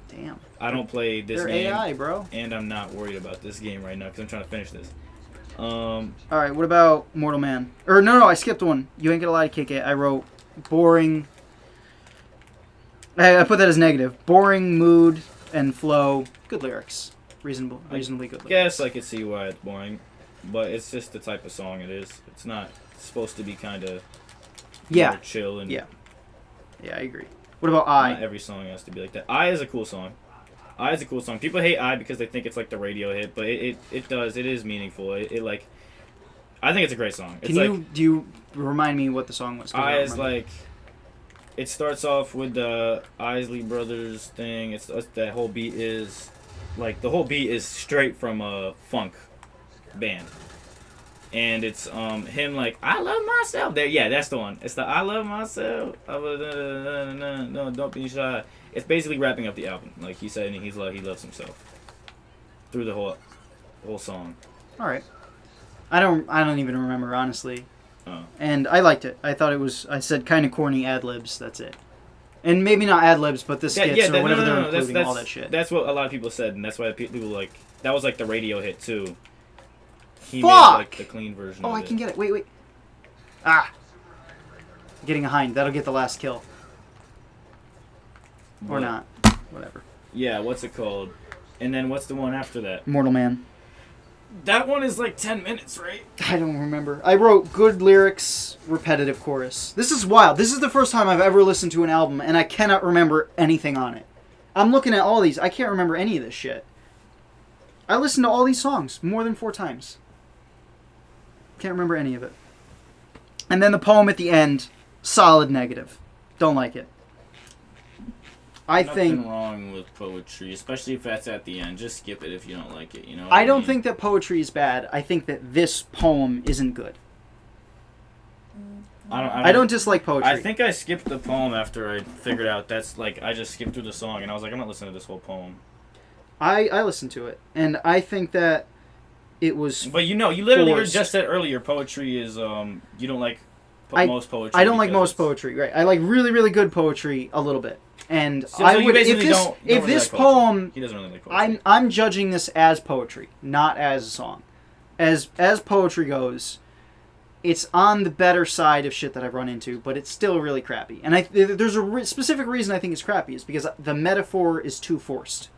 B: Damn.
C: I don't play this
B: They're
C: game.
B: AI, bro.
C: And I'm not worried about this game right now because I'm trying to finish this.
B: All right. What about Mortal Man? Or no, I skipped one. You Ain't Gotta Lie to Kick It. I wrote boring. I put that as negative. Boring mood and flow. Good lyrics. Reasonably good lyrics.
C: Yes, I could see why it's boring, but it's just the type of song it is. It's not supposed to be kind of chill and
B: yeah, I agree. What about I?
C: Not every song has to be like that. I is a cool song. I is a cool song. People hate I because they think it's like the radio hit, but it is meaningful. It like, I think it's a great song. It's
B: do you remind me what the song was?
C: I is like, it starts off with the Isley Brothers thing. It's that whole beat is, like the whole beat is straight from a funk band, and it's him like I love myself. There, yeah, that's the one. It's the I love myself. No, don't be shy. It's basically wrapping up the album. Like he said, he loves himself through the whole song.
B: All right, I don't even remember honestly.
C: Oh.
B: And I liked it. I thought it was, I said kind of corny ad-libs, that's it. And maybe not ad-libs, but the skits or whatever they're including, all that shit.
C: That's what a lot of people said, and that's why people like, that was like the radio hit too. He
B: Fuck!
C: made like the clean version of it.
B: I can get it. Wait. Ah! getting a hind. That'll get the last kill. Or
C: What?
B: not. Whatever.
C: Yeah, what's it called? And then what's the one after that?
B: Mortal Man.
C: That one is like 10 minutes, right?
B: I don't remember. I wrote good lyrics, repetitive chorus. This is wild. This is the first time I've ever listened to an album, and I cannot remember anything on it. I'm looking at all these. I can't remember any of this shit. I listened to all these songs more than 4 times. Can't remember any of it. And then the poem at the end, solid negative. Don't like it.
C: Nothing wrong with poetry, especially if that's at the end. Just skip it if you don't like it, you know?
B: I don't think that poetry is bad. I think that this poem isn't good. I don't dislike poetry.
C: I think I skipped the poem after I figured out that's like, I just skipped through the song and I was like, I'm not listening to this whole poem.
B: I listened to it, and I think that it was.
C: But you literally
B: forced.
C: just said earlier, poetry is, you don't like most poetry.
B: I don't like most poetry, right? I like really, really good poetry a little bit. And
C: So
B: I
C: you
B: would,
C: basically
B: if
C: don't really
B: this
C: like poetry.
B: poem,
C: He doesn't really like poetry.
B: I'm judging this as poetry, not as a song. As poetry goes, it's on the better side of shit that I've run into, but it's still really crappy. And there's a specific reason I think it's crappy is because the metaphor is too forced.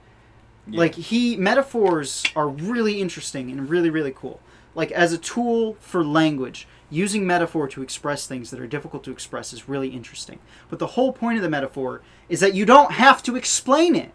C: Yeah.
B: Like metaphors are really interesting and really, really cool. Like as a tool for language, using metaphor to express things that are difficult to express is really interesting. But the whole point of the metaphor is that you don't have to explain it.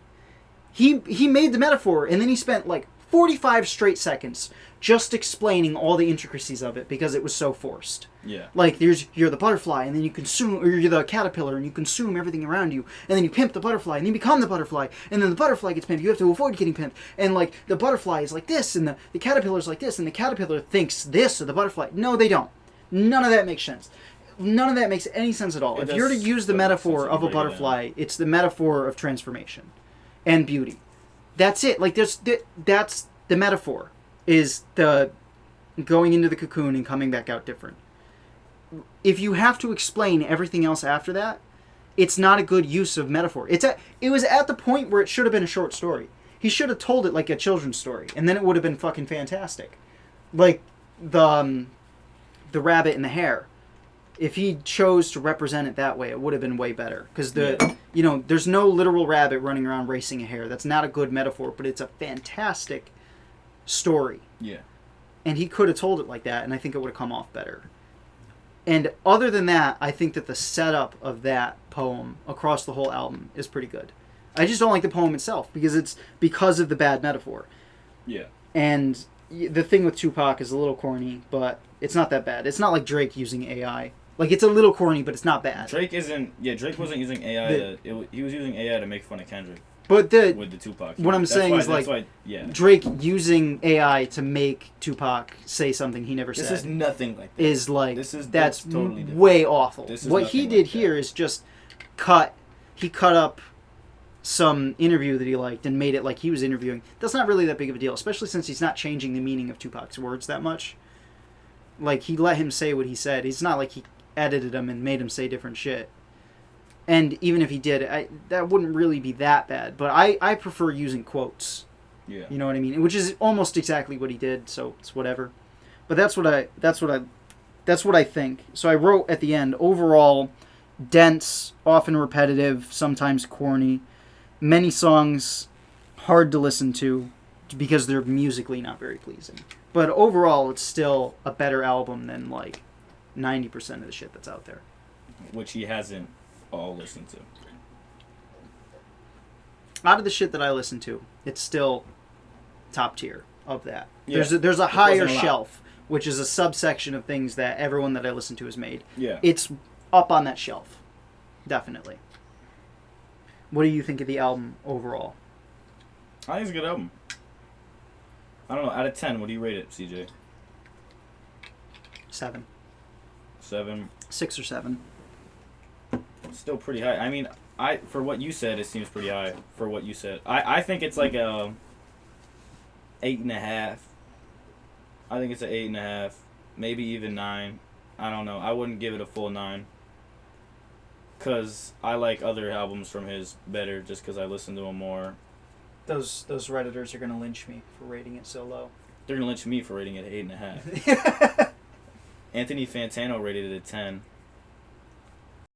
B: He made the metaphor, and then he spent like 45 straight seconds just explaining all the intricacies of it because it was so forced.
C: Yeah.
B: Like you're the butterfly, and then you consume, or you're the caterpillar, and you consume everything around you, and then you pimp the butterfly, and then you become the butterfly, and then the butterfly gets pimped. You have to avoid getting pimped, and like the butterfly is like this, and the caterpillar's like this, and the caterpillar thinks this of the butterfly. No, they don't. None of that makes sense. None of that makes any sense at all. If you're to use the metaphor of a butterfly, it's the metaphor of transformation and beauty. That's it. Like that's the metaphor is the going into the cocoon and coming back out different. If you have to explain everything else after that, it's not a good use of metaphor. It was at the point where it should have been a short story. He should have told it like a children's story, and then it would have been fucking fantastic. Like the rabbit and the hare. If he chose to represent it that way, it would have been way better. Because there's no literal rabbit running around racing a hare. That's not a good metaphor, but it's a fantastic story.
C: Yeah.
B: And he could have told it like that, and I think it would have come off better. And other than that, I think that the setup of that poem across the whole album is pretty good. I just don't like the poem itself because of the bad metaphor.
C: Yeah.
B: And the thing with Tupac is a little corny, but it's not that bad. It's not like Drake using AI. Like, it's a little corny, but it's not bad.
C: Drake wasn't using AI. He was using AI to make fun of Kendrick.
B: But
C: with the Tupac.
B: What I'm saying is, like, Drake using AI to make Tupac say something he never said.
C: This is nothing like that.
B: Is like, that's
C: totally different.
B: way awful. What he
C: nothing
B: did
C: like
B: here
C: that.
B: is just he cut up some interview that he liked and made it like he was interviewing. That's not really that big of a deal, especially since he's not changing the meaning of Tupac's words that much. Like, he let him say what he said. It's not like he edited him and made him say different shit. And even if he did, that wouldn't really be that bad. But I prefer using quotes.
C: Yeah.
B: You know what I mean? Which is almost exactly what he did, so it's whatever. But that's what I think. So I wrote at the end, overall, dense, often repetitive, sometimes corny. Many songs hard to listen to because they're musically not very pleasing. But overall, it's still a better album than like 90% of the shit that's out there.
C: Which he hasn't all listened to.
B: Out of the shit that I listen to, it's still top tier of that.
C: Yeah.
B: There's a higher shelf, which is a subsection of things that everyone that I listen to has made.
C: Yeah.
B: It's up on that shelf. Definitely. What do you think of the album overall?
C: I think it's a good album. I don't know. Out of 10, what do you rate it, CJ?
B: 7.
C: 7.
B: 6 or 7.
C: Still pretty high. I mean, for what you said, it seems pretty high. For what you said, I think it's like a 8.5. I think it's an 8.5, maybe even 9. I don't know. I wouldn't give it a full 9. Cause I like other albums from his better, just because I listen to him more.
B: Those Redditors are gonna lynch me for rating it so low.
C: They're gonna lynch me for rating it 8.5. Anthony Fantano rated it a 10.